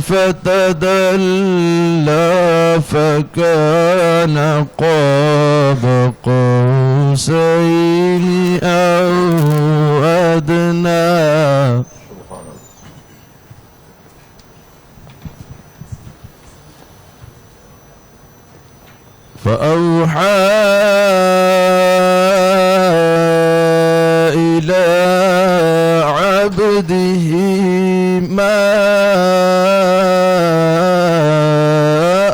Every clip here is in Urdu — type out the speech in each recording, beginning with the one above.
فتدلى فكان قاب قوسين أو أدنى فأوحى إلى عبده ما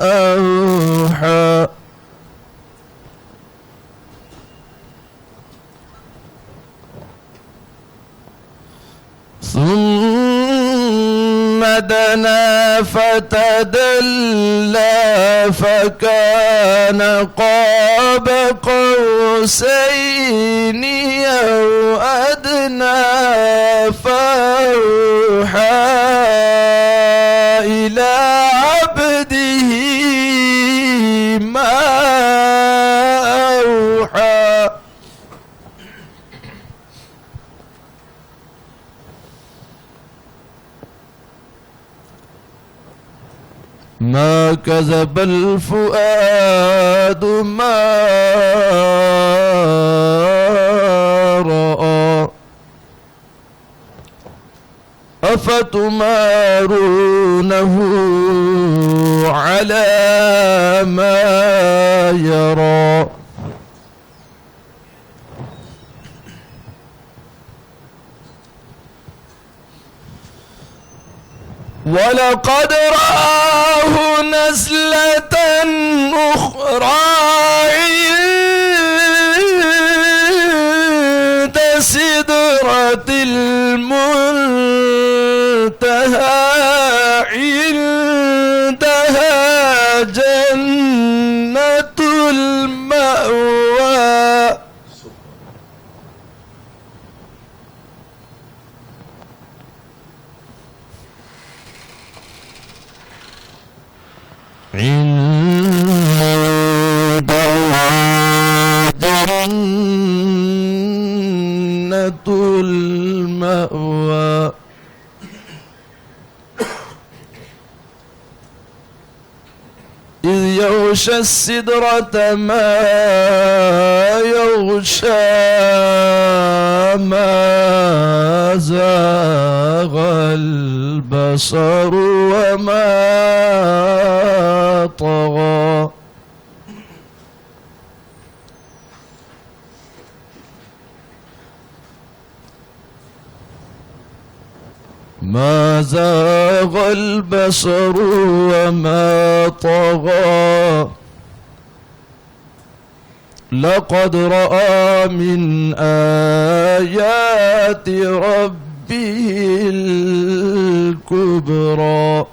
أوحى ثم دنا فتدلى فكان قاب قوسين أو أدنى فأوحى إلى عبده ما أوحى ما كذب الفؤاد ما رأى أفتمارونه على ما يرى ولقد رآه نزلة أخرى عند سدرة المنتهى عندها جنة المأوى عند مأوى إذ يغشى السدرة ما يغشى ما زاغ البصر وما طغى ما زاغ البصر وما طغى لقد رأى من آيات ربه الكبرى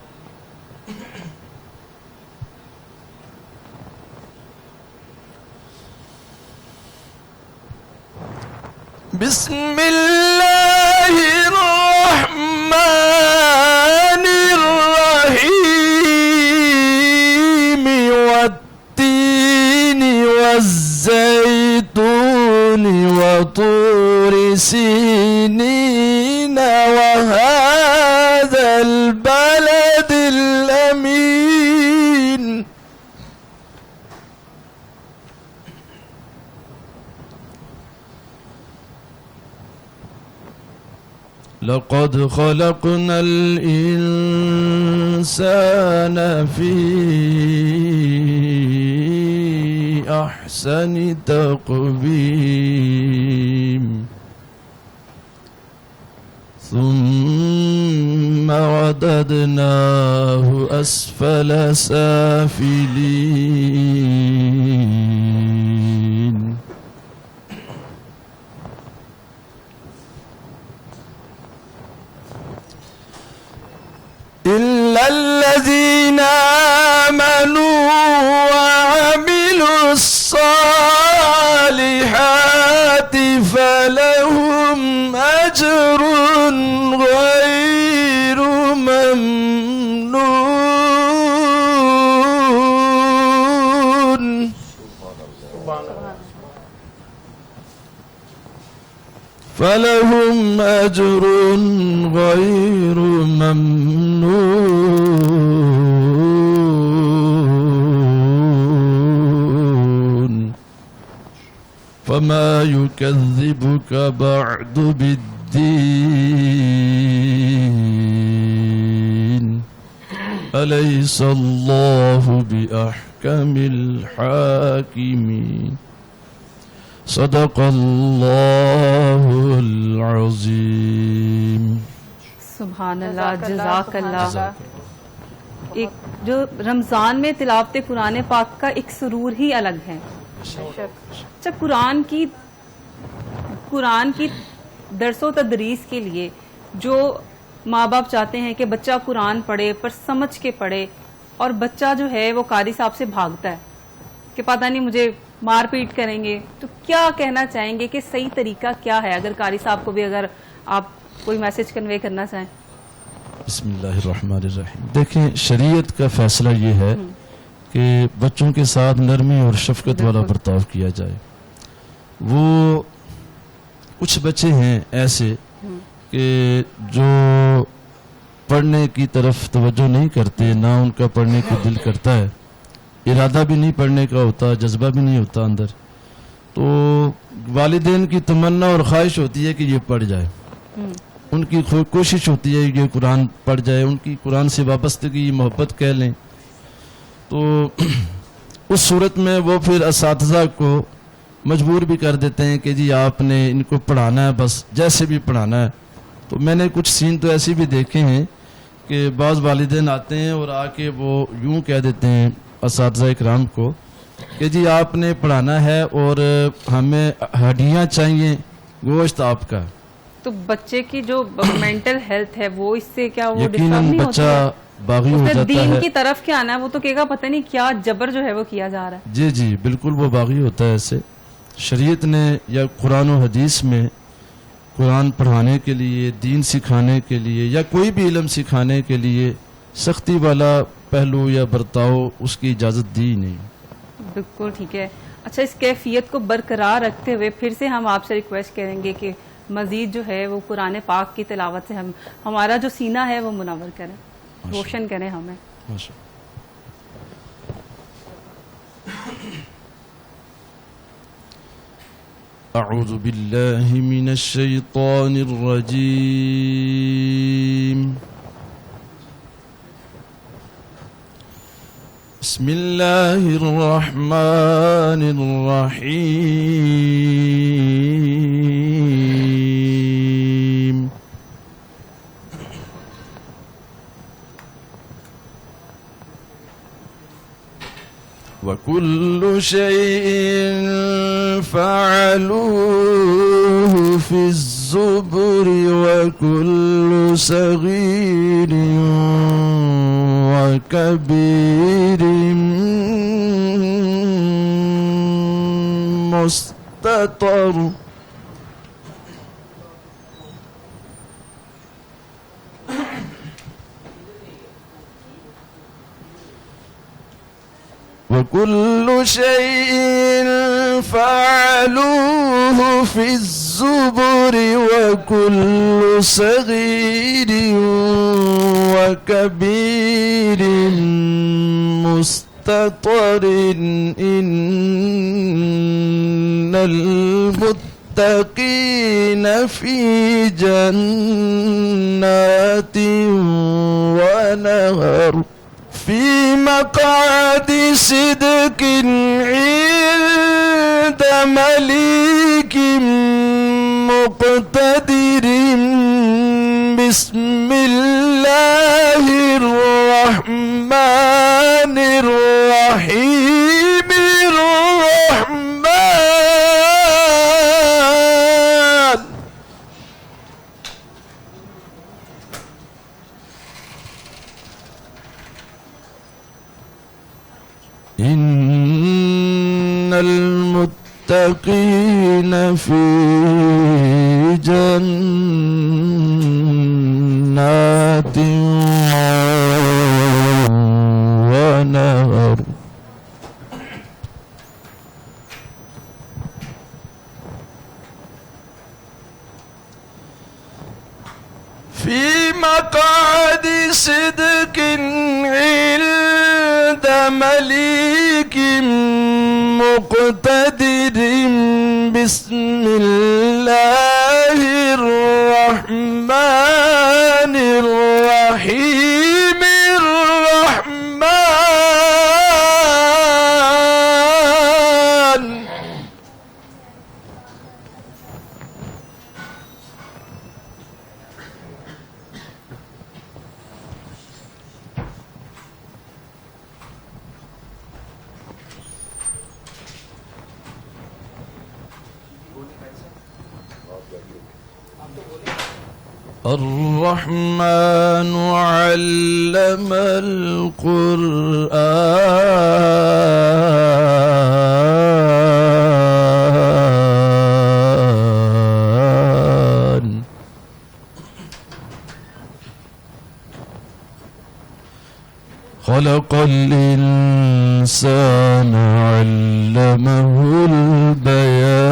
بسم الله الرحمن الرحيم والتين والزيتون وطور سينين وهذا البلد الأمين لقد خلقنا الإنسان في أحسن تقويم ثم رددناه أسفل سافلين إلا الذين آمنوا وعملوا الصالحات فلهم أجر غير ممنون فلهم أجر غير ممنون فما يكذبك بعد بالدين أليس الله بأحكم الحاكمين صدق اللہ العظیم. سبحان اللہ، جزاک اللہ. ایک جو رمضان میں تلاوت قرآن پاک کا ایک سرور ہی الگ ہے. اچھا، قرآن کی درس و تدریس کے لیے جو ماں باپ چاہتے ہیں کہ بچہ قرآن پڑھے پر سمجھ کے پڑھے، اور بچہ جو ہے وہ قاری صاحب سے بھاگتا ہے کہ پتہ نہیں مجھے مار پیٹ کریں گے، تو کیا کہنا چاہیں گے کہ صحیح طریقہ کیا ہے؟ اگر قاری صاحب کو بھی اگر آپ کوئی میسج کنوے کرنا چاہیں. بسم اللہ الرحمن الرحیم. دیکھیں، شریعت کا فیصلہ یہ ہے کہ بچوں کے ساتھ نرمی اور شفقت والا برتاؤ کیا جائے. وہ کچھ بچے ہیں ایسے کہ جو پڑھنے کی طرف توجہ نہیں کرتے، نہ ان کا پڑھنے کو دل کرتا ہے، ارادہ بھی نہیں پڑھنے کا ہوتا، جذبہ بھی نہیں ہوتا اندر، تو والدین کی تمنا اور خواہش ہوتی ہے کہ یہ پڑھ جائے، ان کی کوشش ہوتی ہے کہ یہ قرآن پڑھ جائے، ان کی قرآن سے وابستگی محبت کہہ لیں. تو اس صورت میں وہ پھر اساتذہ کو مجبور بھی کر دیتے ہیں کہ جی آپ نے ان کو پڑھانا ہے، بس جیسے بھی پڑھانا ہے. تو میں نے کچھ سین تو ایسے بھی دیکھے ہیں کہ بعض والدین آتے ہیں اور آ کے وہ یوں کہہ دیتے ہیں اساتذہ اکرام کو کہ جی آپ نے پڑھانا ہے اور ہمیں ہڈیاں چاہیے، گوشت آپ کا. تو بچے کی جو مینٹل ہیلتھ ہے وہ اس سے کیا وہ یقیناً بچہ باغی ہو جاتا ہے. دین کی طرف کیا آنا ہے، وہ تو کہے گا پتہ نہیں کیا جبر جو ہے وہ کیا جا رہا ہے. جی جی بالکل، وہ باغی ہوتا ہے. ایسے شریعت نے یا قرآن و حدیث میں قرآن پڑھانے کے لیے، دین سکھانے کے لیے یا کوئی بھی علم سکھانے کے لیے سختی والا پہلو یا برتاؤ اس کی اجازت دی نہیں. بالکل ٹھیک ہے. اچھا، اس کیفیت کو برقرار رکھتے ہوئے پھر سے ہم آپ سے ریکویسٹ کریں گے کہ مزید جو ہے وہ قرآن پاک کی تلاوت سے ہمارا جو سینہ ہے وہ منور کریں، روشن کریں ہمیں. ماشاء اعوذ باللہ من الشیطان الرجیم. بسم اللہ الرحمن الرحیم. وَكُلُّ شَيْءٍ فَعَلُوهُ فِي الزُّبُرِ وَكُلُّ صَغِيرٍ وَكَبِيرٍ مُسْتَطَرٌ. وَكُلُّ شَيْءٍ فَعَلُوهُ فِي الزُّبُرِ وَكُلُّ صَغِيرٍ وَكَبِيرٍ مُسْتَطَرٍ. إِنَّ الْمُتَّقِينَ فِي جَنَّاتٍ وَنَهَرٍ في مقعد صدق عند مليك مقتدر. بسم الله الرحمن الرحيم. الرحمن إن المتقين في جنات ونهر. في مقعد صدق عند مليك مقتدر. بسم الله الرحمن الرحيم. الرحمن الرحمن علم القرآن. خلق الإنسان علمه البيان.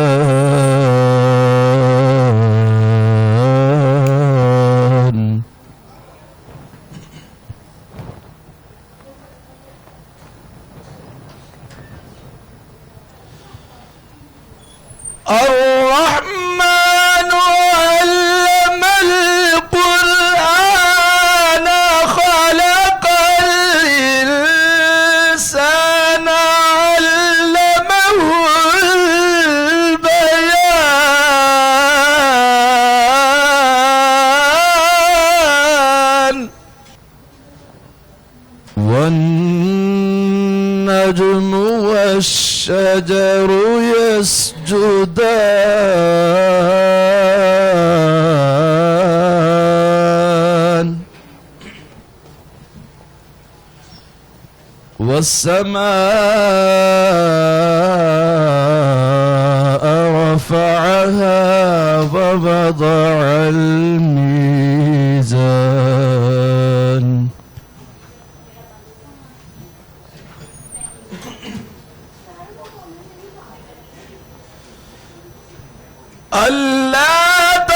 الرحمن علم القرآن. خلق الإنسان علمه البيان. والنجم والشجر يسجدان. والسماء رفعها ووضع الميزان. ألا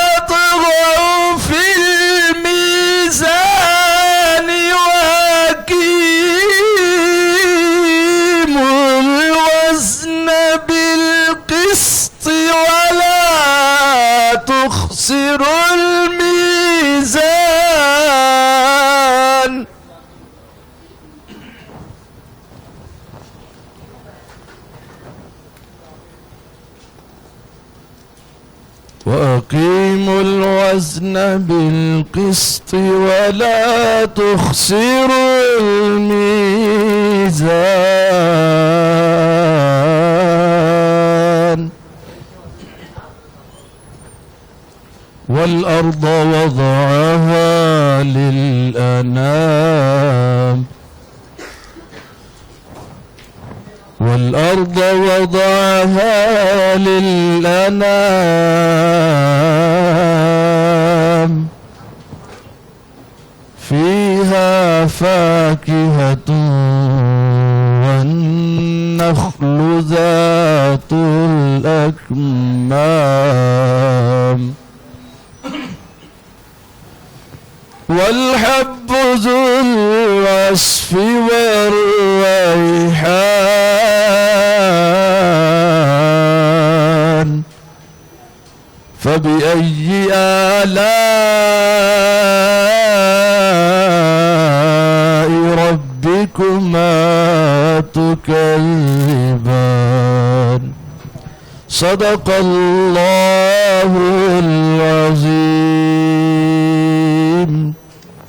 وزن بالقسط ولا تخسروا الميزان والأرض وضعها للأنام والأرض وضعها للأنام فيها فاكهة والنخل ذات الأكمام والحب ذو العصف والريحان فبأي آلاء ربكما تكذبان صدق الله العظيم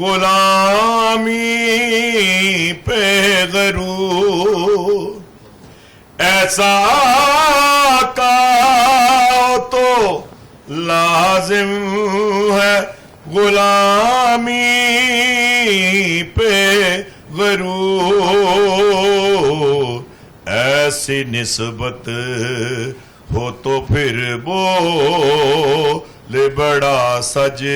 غلامی پہ غرور ایسا کا تو لازم ہے غلامی پہ غرور ایسی نسبت ہو تو پھر بول بڑا سجتا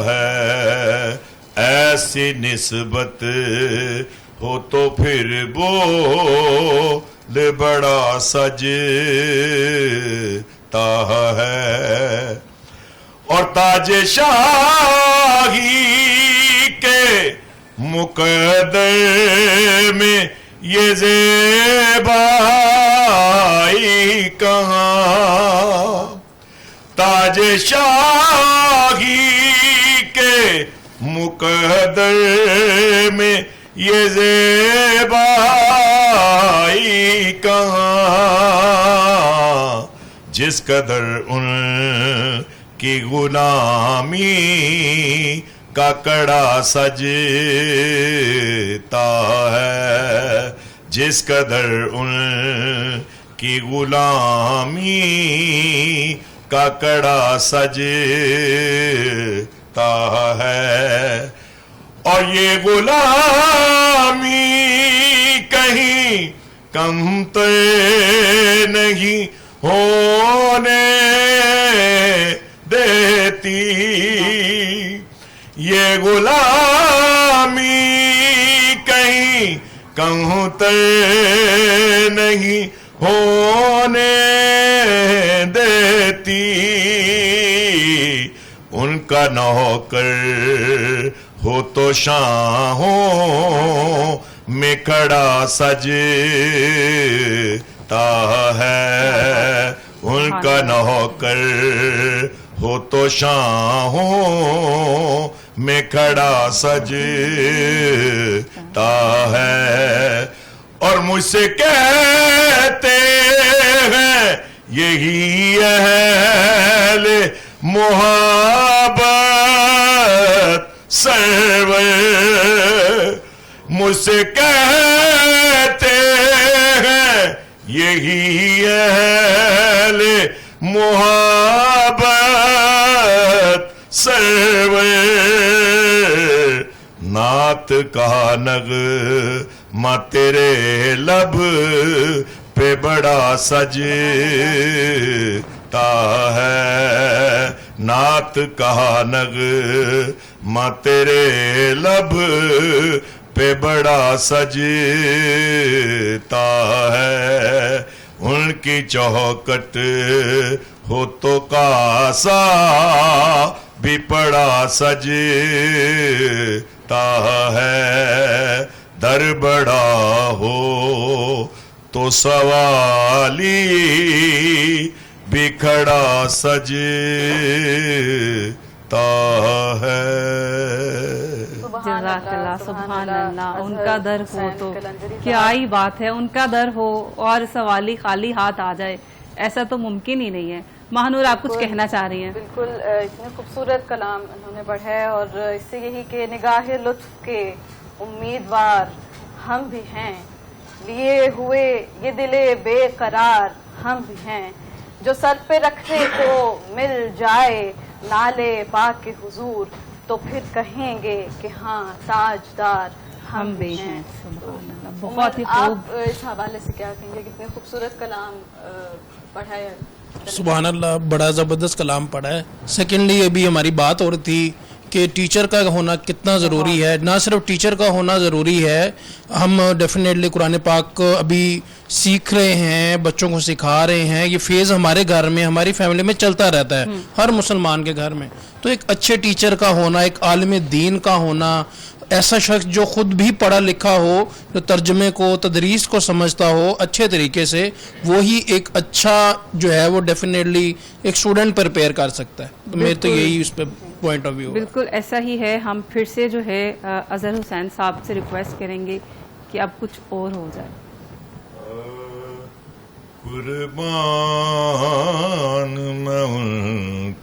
ہے ایسی نسبت ہو تو پھر بول بڑا سجتا ہے اور تاج شاہی کے مقدر میں یہ زیبائی کہاں تاج شاہی کے مقدر میں یہ زیبائی کہاں جس قدر ان کی غلامی کا کڑا سجتا ہے جس قدر ان کی غلامی کا کڑا سجتا ہے اور یہ غلامی کہیں کم تو نہیں ہونے دیتی یہ غلامی کہیں کہوں تے نہیں ہونے دیتی ان کا نوکر ہو تو شاہوں میں کھڑا سجتا ہے ان کا نوکر ہو تو شاہوں میں کھڑا سجتا ہے اور مجھ سے کہتے ہیں یہی اہل محبت سرور مجھ سے کہتے ہیں یہی اہل محبت سرور نعت کا نغمہ تیرے لب پہ بڑا سجتا ہے نعت کا نغمہ تیرے لب پہ بڑا سجتا ہے ان کی چوکٹ ہو تو کاسا بھی پڑا سجتا ہے در بڑا ہو تو سوالی بھی کھڑا سجتا ہے جزاک اللہ سبحان اللہ ان کا در ہو تو کیا ہی بات ہے ان کا در ہو اور سوالی خالی ہاتھ آ جائے ایسا تو ممکن ہی نہیں ہے مہنور آپ کچھ کہنا چاہ رہی ہیں بالکل اتنے خوبصورت کلام انہوں نے پڑھا ہے اور اس سے یہی کہ نگاہ لطف کے امیدوار ہم بھی ہیں لیے ہوئے یہ دل بے قرار ہم بھی ہیں جو سر پہ رکھنے کو مل جائے نالے پاک کے حضور تو پھر کہیں گے کہ ہاں تاجدار ہم بھی ہیں سبحان اللہ بہت ہی خوب آپ اس حوالے سے کیا کہیں گے کتنے خوبصورت کلام پڑھا ہے سبحان اللہ بڑا زبردست کلام پڑھا ہے سیکنڈلی ابھی ہماری بات ہو رہی تھی کہ ٹیچر کا ہونا کتنا ضروری ہے نہ صرف ٹیچر کا ہونا ضروری ہے ہم ڈیفینیٹلی قرآن پاک ابھی سیکھ رہے ہیں بچوں کو سکھا رہے ہیں یہ فیز ہمارے گھر میں ہماری فیملی میں چلتا رہتا ہے ہر مسلمان کے گھر میں تو ایک اچھے ٹیچر کا ہونا ایک عالم دین کا ہونا ایسا شخص جو خود بھی پڑھا لکھا ہو جو ترجمے کو تدریس کو سمجھتا ہو اچھے طریقے سے وہی ایک اچھا جو ہے وہ ڈیفینیٹلی ایک اسٹوڈنٹ پریپیئر کر سکتا ہے تو میرے تو یہی اس پہ پوائنٹ آف ویو بالکل ایسا ہی ہے ہم پھر سے جو ہے اظہر حسین صاحب سے ریکویسٹ کریں گے کہ اب کچھ اور ہو جائے قربان میں ان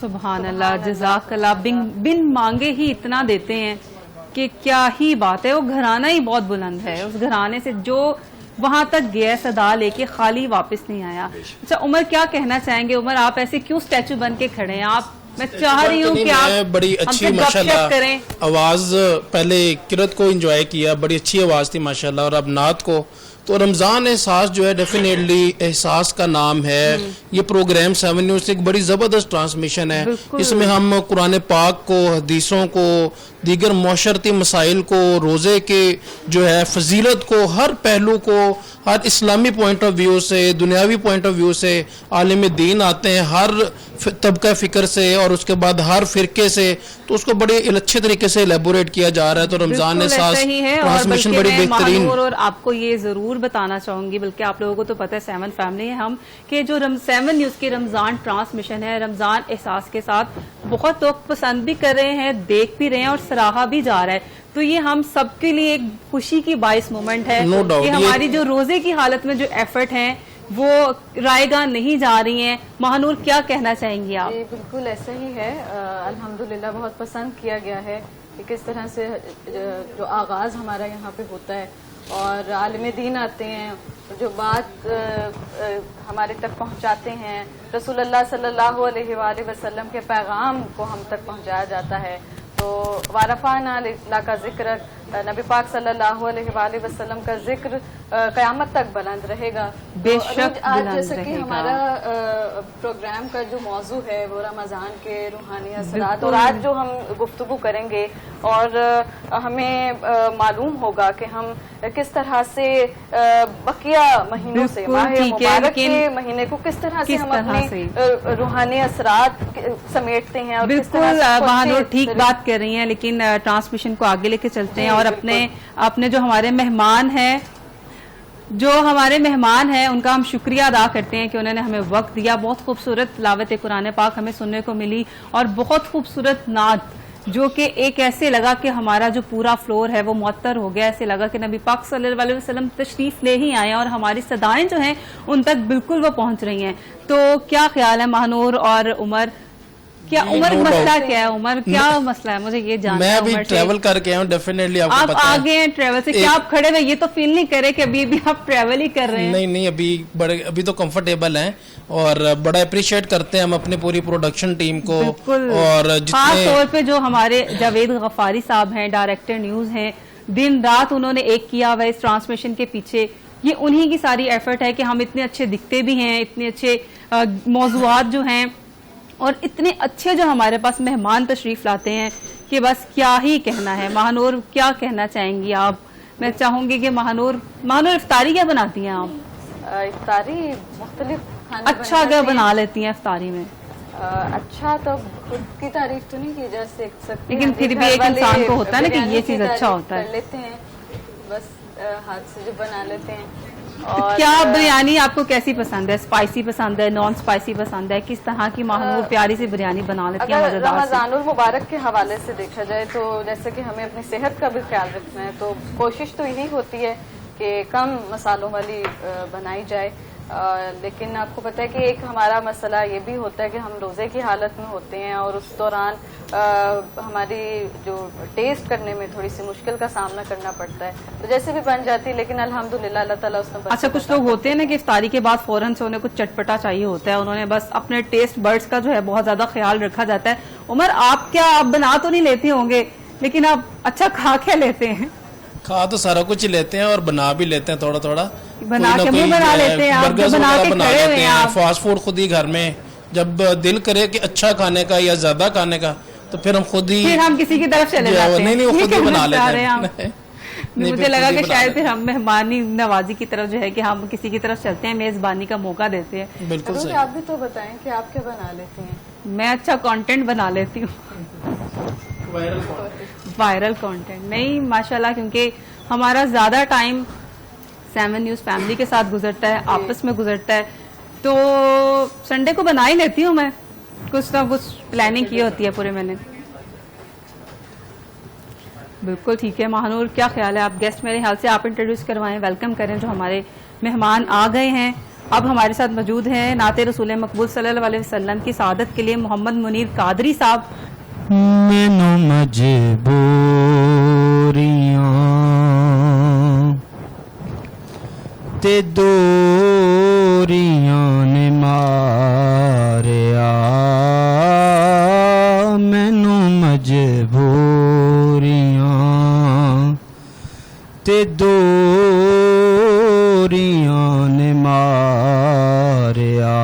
سبحان اللہ، جزاک اللہ. بن مانگے ہی اتنا دیتے ہیں کہ کیا ہی بات ہے. وہ گھرانہ ہی بہت بلند ہے. اس گھرانے سے جو وہاں تک گیا صدا لے کے خالی واپس نہیں آیا. اچھا عمر، کیا کہنا چاہیں گے؟ عمر آپ ایسے کیوں اسٹیچو بن کے کھڑے ہیں؟ آپ، میں چاہ رہی ہوں کہ آپ بڑی اچھی ماشاءاللہ کریں. آواز پہلے قرت کو انجوائے کیا، بڑی اچھی آواز تھی ماشاءاللہ، اور اب نعت کو. تو رمضان احساس جو ہے ڈیفینیٹلی احساس کا نام ہے. یہ پروگرام 7 نیوز سے ایک بڑی زبردست ٹرانسمیشن ہے. اس میں ہم قرآن پاک کو، حدیثوں کو، دیگر معاشرتی مسائل کو، روزے کے جو ہے فضیلت کو، ہر پہلو کو، ہر اسلامی پوائنٹ آف ویو سے، دنیاوی پوائنٹ آف ویو سے عالم دین آتے ہیں، ہر طبقہ فکر سے اور اس کے بعد ہر فرقے سے. تو اس کو بڑے اچھے طریقے سے ایلیبوریٹ کیا جا رہا ہے. تو رمضان احساس ٹرانسمیشن بڑی بہترین. اور آپ کو یہ ضرور بتانا چاہوں گی، بلکہ آپ لوگوں کو تو پتہ ہے 7 فیملی ہے ہم، کہ جو 7 نیوز کی رمضان ٹرانسمیشن ہے، رمضان احساس کے ساتھ بہت لوگ پسند بھی کر رہے ہیں، دیکھ بھی رہے ہیں اور سراہا بھی جا رہا ہے. تو یہ ہم سب کے لیے ایک خوشی کی باعث مومنٹ ہے کہ ہماری جو روزے کی حالت میں جو ایفرٹ ہیں وہ رائے گاہ نہیں جا رہی ہیں. ماہنور، کیا کہنا چاہیں گی آپ؟ جی بالکل ایسا ہی ہے. الحمدللہ بہت پسند کیا گیا ہے کہ کس طرح سے جو آغاز ہمارا یہاں پہ ہوتا ہے اور عالم دین آتے ہیں، جو بات ہمارے تک پہنچاتے ہیں، رسول اللہ صلی اللہ علیہ وآلہ وسلم کے پیغام کو ہم تک پہنچایا جاتا ہے. تو وارفعنا لک ذکرک، نبی پاک صلی اللہ علیہ وآلہ وسلم کا ذکر قیامت تک بلند رہے گا. بے شک آج بلند جیسے کہ رہے گا. ہمارا پروگرام کا جو موضوع ہے وہ رمضان کے روحانی اثرات، اور آج جو ہم گفتگو کریں گے اور ہمیں معلوم ہوگا کہ ہم کس طرح سے بقیہ مہینوں سے، ماہ مبارک کے مہینے کو کس طرح سے ہم اپنے روحانی اثرات سمیٹتے ہیں. اور بالکل بہانور ٹھیک بات کر رہی ہیں، لیکن ٹرانسمیشن کو آگے لے کے چلتے ہیں اور اپنے جو ہمارے مہمان ہیں ان کا ہم شکریہ ادا کرتے ہیں کہ انہوں نے ہمیں وقت دیا. بہت خوبصورت تلاوت قرآن پاک ہمیں سننے کو ملی اور بہت خوبصورت نعت، جو کہ ایک ایسے لگا کہ ہمارا جو پورا فلور ہے وہ معطر ہو گیا. ایسے لگا کہ نبی پاک صلی اللہ علیہ وسلم تشریف لے ہی آئے اور ہماری صدائیں جو ہیں ان تک بالکل وہ پہنچ رہی ہیں. تو کیا خیال ہے ماہنور اور عمر؟ کیا عمر مسئلہ کیا ہے؟ عمر کیا مسئلہ ہے؟ مجھے یہ جاننا ہے. میں ابھی ٹریول کر کے آیا ہوں، ڈیفینیٹلی آپ کو پتہ ہے. آپ آگے ہیں ٹریول سے، کیا آپ کھڑے ہوئے یہ تو فیل نہیں کرے کہ ابھی آپ ٹریول ہی کر رہے ہیں؟ نہیں، ابھی تو کمفرٹیبل ہیں اور بڑا اپریشیٹ کرتے ہیں ہم اپنی پوری پروڈکشن ٹیم کو. اور خاص طور پہ جو ہمارے جاوید غفاری صاحب ہیں، ڈائریکٹر نیوز ہیں، دن رات انہوں نے ایک کیا ہوا اس ٹرانسمیشن کے پیچھے. یہ انہی کی ساری ایفرٹ ہے کہ ہم اتنے اچھے دکھتے بھی ہیں، اتنے اچھے موضوعات جو ہیں اور اتنے اچھے جو ہمارے پاس مہمان تشریف لاتے ہیں کہ بس کیا ہی کہنا ہے. ماہنور، کیا کہنا چاہیں گی آپ؟ میں چاہوں گی کہ ماہنور افطاری کیا بناتی ہیں آپ؟ افطاری مختلف کھانے اچھا کیا بنا لیتی ہیں افطاری میں؟ اچھا تو خود کی تعریف تو نہیں کی جا سکتی، لیکن پھر بھی ایک انسان کو ہوتا ہے نا کہ یہ چیز اچھا ہوتا ہے. کر لیتے ہیں بس ہاتھ سے جو بنا لیتے ہیں. کیا بریانی آپ کو کیسی پسند ہے؟ اسپائسی پسند ہے، نان اسپائسی پسند ہے؟ کس طرح کی ماہنور پیاری سی بریانی بنا لیتی ہیں؟ اگر رمضان المبارک کے حوالے سے دیکھا جائے تو جیسے کہ ہمیں اپنی صحت کا بھی خیال رکھنا ہے، تو کوشش تو یہی ہوتی ہے کہ کم مسالوں والی بنائی جائے. لیکن آپ کو پتہ ہے کہ ایک ہمارا مسئلہ یہ بھی ہوتا ہے کہ ہم روزے کی حالت میں ہوتے ہیں اور اس دوران ہماری جو ٹیسٹ کرنے میں تھوڑی سی مشکل کا سامنا کرنا پڑتا ہے. تو جیسے بھی بن جاتی ہے، لیکن الحمدللہ اللہ تعالیٰ اس میں. اچھا، کچھ لوگ ہوتے ہیں نا کہ افطاری کے بعد فوراً سے انہیں کچھ چٹپٹا چاہیے ہوتا ہے، انہوں نے بس اپنے ٹیسٹ برڈز کا جو ہے بہت زیادہ خیال رکھا جاتا ہے. عمر، آپ بنا تو نہیں لیتے ہوں گے، لیکن آپ اچھا کھا کیا لیتے ہیں؟ کھا تو سارا کچھ ہی لیتے ہیں اور بنا بھی لیتے ہیں تھوڑا تھوڑا. بنا کے منہ بنا لیتے ہیں آپ، بنا کے کھڑے ہوئے ہیں. فاسٹ فوڈ خود ہی گھر میں جب دل کرے کہ اچھا کھانے کا یا زیادہ کھانے کا تو پھر ہم خود ہی، پھر ہم کسی کی طرف چلے جاتے ہیں. نہیں، وہ خود ہی بنا لیتے ہیں. مجھے لگا کہ شاید پھر ہم مہمانی نوازی کی طرف جو ہے کہ ہم کسی کی طرف چلتے ہیں، میزبانی کا موقع دیتے ہیں. بالکل صحیح. آپ بھی تو بتائیں کہ آپ کیا بنا لیتے ہیں؟ میں اچھا کانٹینٹ بنا لیتی ہوں، وائرل کانٹینٹ. نہیں ماشاءاللہ، کیونکہ ہمارا زیادہ ٹائم 7 نیوز فیملی کے ساتھ گزرتا ہے، آپس میں گزرتا ہے، تو سنڈے کو بنا ہی لیتی ہوں میں، کچھ نہ کچھ پلاننگ کی ہوتی ہے پورے مہینے. بالکل ٹھیک ہے. ماہنور، کیا خیال ہے؟ آپ گیسٹ میرے خیال سے آپ انٹروڈیوس کروائیں، ویلکم کریں جو ہمارے مہمان آ گئے ہیں اب ہمارے ساتھ موجود ہیں نعت رسول مقبول صلی اللہ علیہ وسلم کی سعادت کے لیے محمد منیر قادری صاحب. مینو مجبوریاں تے دوریاں نے ماریا مینو مجبوریاں تے دوریاں نے ماریا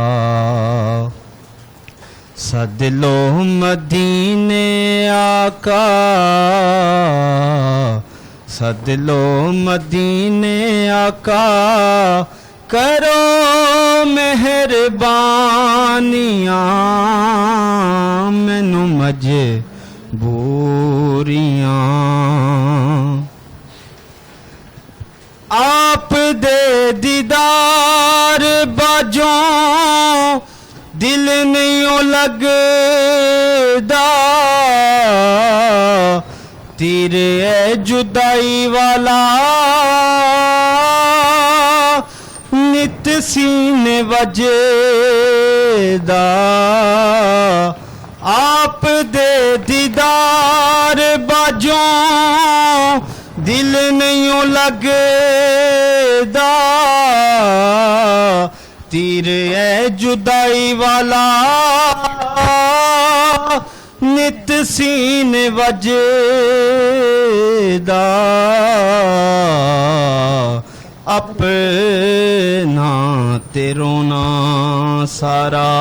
سد لو مدینے آقا سد لو مدینے آقا کرو مہربانیاں مینو مجبوریاں آپ دے دیدار باجوں دل نہیں لگدا تیر اے جدائی والا نت سینے وجدا آپ دے دیدار باجوں دل نہیں لگدا تیر اے جدائی والا نت سینے وجدا اپنا تے رونا سارا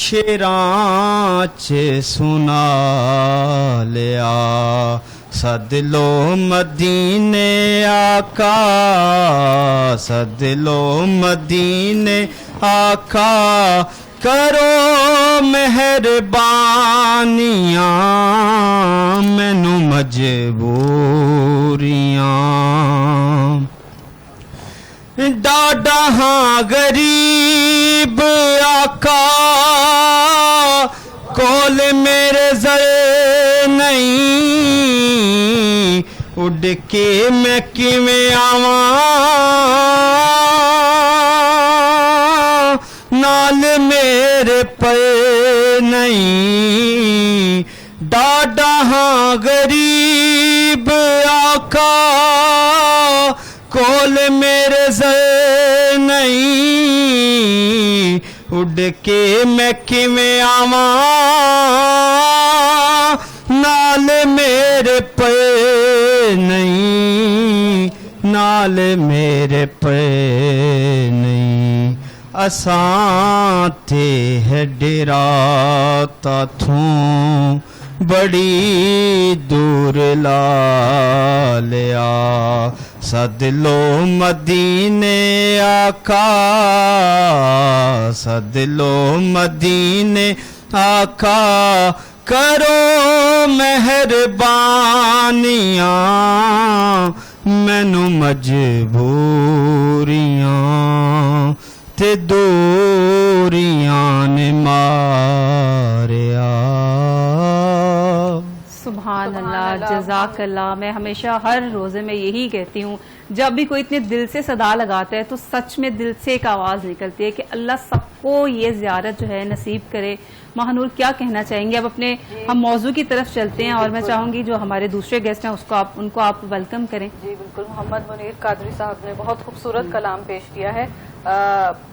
شیراں چ سنا لیا سد لو مدینے آقا سد لو مدینے آقا کرو مہربانیاں مینو مجبوریاں ڈاڈا ہاں غریب آقا کول میرے زر نہیں اڈ کے میں کیویں آواں نال میرے پے نہیں ڈاڈا ہاں غریب آقا کول میرے زر نہیں اڈ کے میں کیویں آواں نال میرے پے نہیں نال میرے پے نہیں اساں تے ہے ڈیرا تاتھوں بڑی دور لا لیا سد لو مدینے آقا سد لو مدینے آقا کرو مہربانیاں مینو مجبوریاں تے دوریاں نے ماریا. سبحان اللہ جزاک اللہ. میں ہمیشہ ہر روزے میں یہی کہتی ہوں جب بھی کوئی اتنے دل سے صدا لگاتا ہے تو سچ میں دل سے ایک آواز نکلتی ہے کہ اللہ سب کو یہ زیارت جو ہے نصیب کرے. ماہنور کیا کہنا چاہیں گے؟ اب اپنے ہم موضوع کی طرف چلتے ہیں اور میں چاہوں گی جو ہمارے دوسرے گیسٹ ہیں ان کو آپ ویلکم کریں. جی بالکل. محمد منیر قادری صاحب نے بہت خوبصورت کلام پیش کیا ہے.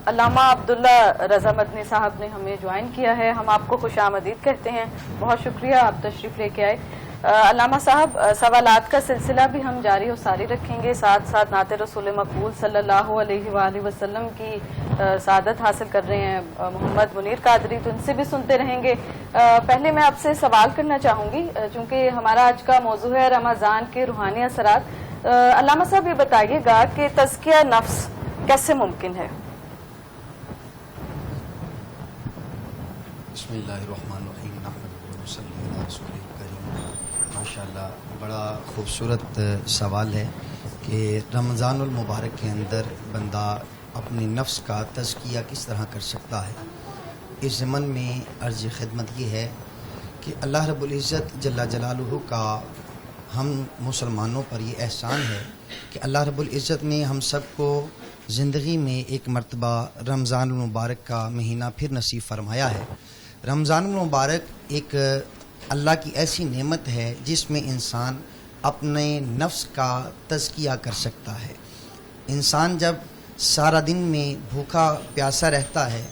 علامہ عبداللہ رضا مدنی صاحب نے ہمیں جوائن کیا ہے. ہم آپ کو خوش آمدید کہتے ہیں. بہت شکریہ آپ تشریف لے کے آئے. علامہ صاحب سوالات کا سلسلہ بھی ہم جاری و ساری رکھیں گے. ساتھ ساتھ نعت رسول مقبول صلی اللہ علیہ وآلہ وسلم کی سعادت حاصل کر رہے ہیں محمد منیر قادری, تو ان سے بھی سنتے رہیں گے. پہلے میں آپ سے سوال کرنا چاہوں گی چونکہ ہمارا آج کا موضوع ہے رمضان کے روحانی اثرات. علامہ صاحب یہ بتائیے گا کہ تزکیہ نفس کیسے ممکن ہے؟ بسم اللہ الرحمن الرحیم. ماشاءاللہ بڑا خوبصورت سوال ہے کہ رمضان المبارک کے اندر بندہ اپنی نفس کا تزکیہ کس طرح کر سکتا ہے. اس ضمن میں عرض خدمت یہ ہے کہ اللہ رب العزت جل جلالہ کا ہم مسلمانوں پر یہ احسان ہے کہ اللہ رب العزت نے ہم سب کو زندگی میں ایک مرتبہ رمضان المبارک کا مہینہ پھر نصیب فرمایا ہے. رمضان المبارک ایک اللہ کی ایسی نعمت ہے جس میں انسان اپنے نفس کا تزکیہ کر سکتا ہے. انسان جب سارا دن میں بھوکا پیاسا رہتا ہے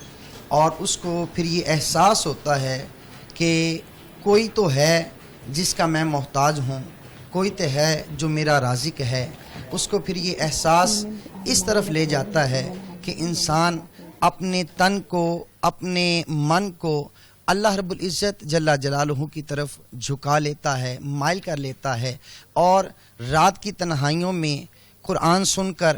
اور اس کو پھر یہ احساس ہوتا ہے کہ کوئی تو ہے جس کا میں محتاج ہوں, کوئی تو ہے جو میرا رازق ہے, اس کو پھر یہ احساس اس طرف لے جاتا ہے کہ انسان اپنے تن کو, اپنے من کو اللہ رب العزت جل جلالہ کی طرف جھکا لیتا ہے, مائل کر لیتا ہے, اور رات کی تنہائیوں میں قرآن سن کر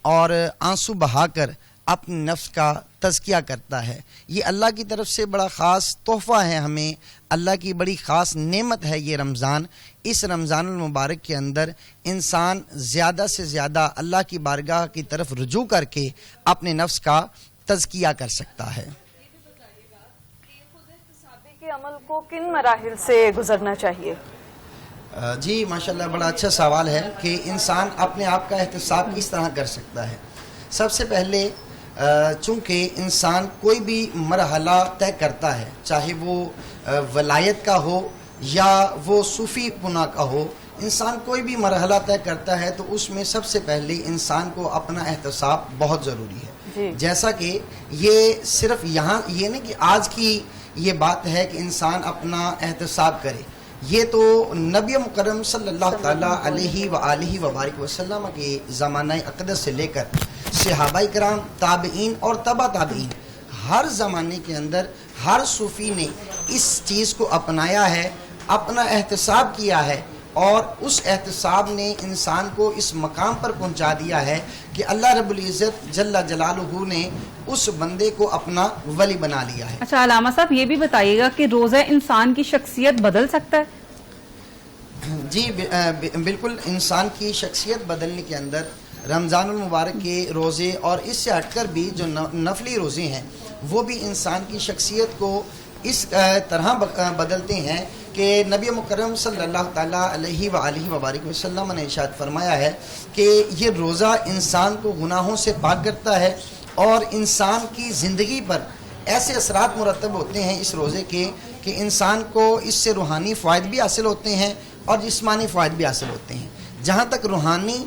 اور آنسو بہا کر اپنے نفس کا تزکیہ کرتا ہے. یہ اللہ کی طرف سے بڑا خاص تحفہ ہے ہمیں, اللہ کی بڑی خاص نعمت ہے یہ رمضان. اس رمضان المبارک کے اندر انسان زیادہ سے زیادہ اللہ کی بارگاہ کی طرف رجوع کر کے اپنے نفس کا تزکیہ کر سکتا ہے. کے عمل کو کن مراحل سے گزرنا چاہیے؟ جی ماشاءاللہ بڑا اچھا سوال ہے کہ انسان اپنے آپ کا احتساب کس طرح کر سکتا ہے. سب سے پہلے چونکہ انسان کوئی بھی مرحلہ طے کرتا ہے, چاہے وہ ولایت کا ہو یا وہ صوفی پنا کا ہو, انسان کوئی بھی مرحلہ طے کرتا ہے تو اس میں سب سے پہلے انسان کو اپنا احتساب بہت ضروری ہے. جیسا کہ یہ صرف یہاں یہ نہیں کہ آج کی یہ بات ہے کہ انسان اپنا احتساب کرے, یہ تو نبی مکرم صلی اللہ تعالیٰ علیہ وآلہ وبارک وسلم کے زمانہ اقدس سے لے کر صحابہ کرام, تابعین اور تبع تابعین, ہر زمانے کے اندر ہر صوفی نے اس چیز کو اپنایا ہے, اپنا احتساب کیا ہے, اور اس احتساب نے انسان کو اس مقام پر پہنچا دیا ہے کہ اللہ رب العزت جل جلالہ نے اس بندے کو اپنا ولی بنا لیا ہے. اچھا علامہ صاحب یہ بھی بتائیے گا کہ روزہ انسان کی شخصیت بدل سکتا ہے؟ جی بالکل, انسان کی شخصیت بدلنے کے اندر رمضان المبارک کے روزے اور اس سے ہٹ کر بھی جو نفلی روزے ہیں وہ بھی انسان کی شخصیت کو اس طرح بدلتے ہیں کہ نبی مکرم صلی اللہ تعالیٰ علیہ وآلہ وبارک وسلم نے ارشاد فرمایا ہے کہ یہ روزہ انسان کو گناہوں سے پاک کرتا ہے اور انسان کی زندگی پر ایسے اثرات مرتب ہوتے ہیں اس روزے کے کہ انسان کو اس سے روحانی فوائد بھی حاصل ہوتے ہیں اور جسمانی فوائد بھی حاصل ہوتے ہیں. جہاں تک روحانی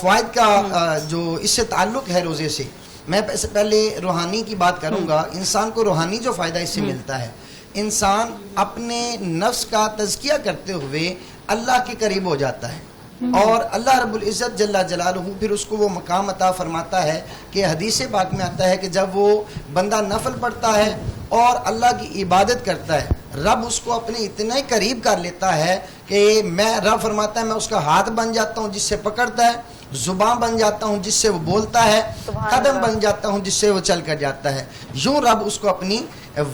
فوائد کا جو اس سے تعلق ہے روزے سے, میں پہلے روحانی کی بات کروں گا. انسان کو روحانی جو فائدہ اس سے ملتا ہے, انسان اپنے نفس کا تزکیہ کرتے ہوئے اللہ کے قریب ہو جاتا ہے, اور اللہ رب العزت جل جلالہ پھر اس کو وہ مقام عطا فرماتا ہے کہ حدیث پاک میں آتا ہے کہ جب وہ بندہ نفل پڑھتا ہے اور اللہ کی عبادت کرتا ہے, رب اس کو اپنے اتنے قریب کر لیتا ہے کہ رب فرماتا ہے میں اس کا ہاتھ بن جاتا ہوں جس سے پکڑتا ہے, زبان بن جاتا ہوں جس سے وہ بولتا ہے, قدم بن جاتا ہوں جس سے وہ چل کر جاتا ہے. یوں رب اس کو اپنی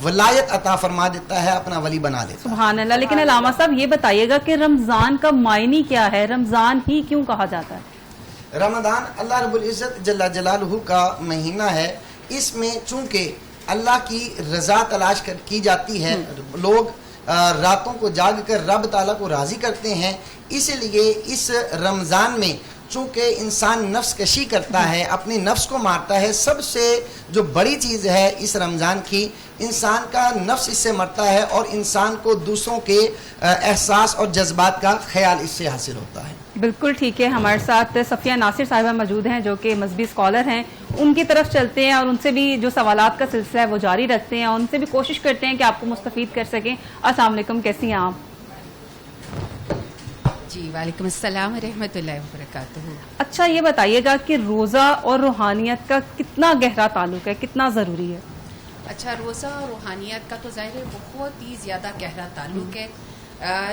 ولایت عطا فرما دیتا ہے, اپنا ولی بنا دیتا ہے. سبحان اللہ. لیکن علامہ صاحب یہ بتائیے گا کہ رمضان کا معنی کیا ہے, رمضان ہی کیوں کہا جاتا ہے؟ رمضان اللہ رب العزت جل جلالہ کا مہینہ ہے. اس میں چونکہ اللہ کی رضا تلاش کی جاتی ہے, لوگ راتوں کو جاگ کر رب تعالیٰ کو راضی کرتے ہیں, اس لیے اس رمضان میں چونکہ انسان نفس کشی کرتا ہے, اپنے نفس کو مارتا ہے. سب سے جو بڑی چیز ہے اس رمضان کی, انسان کا نفس اس سے مرتا ہے اور انسان کو دوسروں کے احساس اور جذبات کا خیال اس سے حاصل ہوتا ہے. بالکل ٹھیک ہے. ہمارے ساتھ صفیہ ناصر صاحبہ موجود ہیں جو کہ مذہبی اسکالر ہیں. ان کی طرف چلتے ہیں اور ان سے بھی جو سوالات کا سلسلہ ہے وہ جاری رکھتے ہیں, ان سے بھی کوشش کرتے ہیں کہ آپ کو مستفید کر سکیں. السلام علیکم, کیسی ہیں آپ؟ جی وعلیکم السلام ورحمۃ اللہ وبرکاتہ. اچھا یہ بتائیے گا کہ روزہ اور روحانیت کا کتنا گہرا تعلق ہے, کتنا ضروری ہے؟ اچھا, روزہ اور روحانیت کا تو ظاہر ہے بہت ہی زیادہ گہرا تعلق ہے.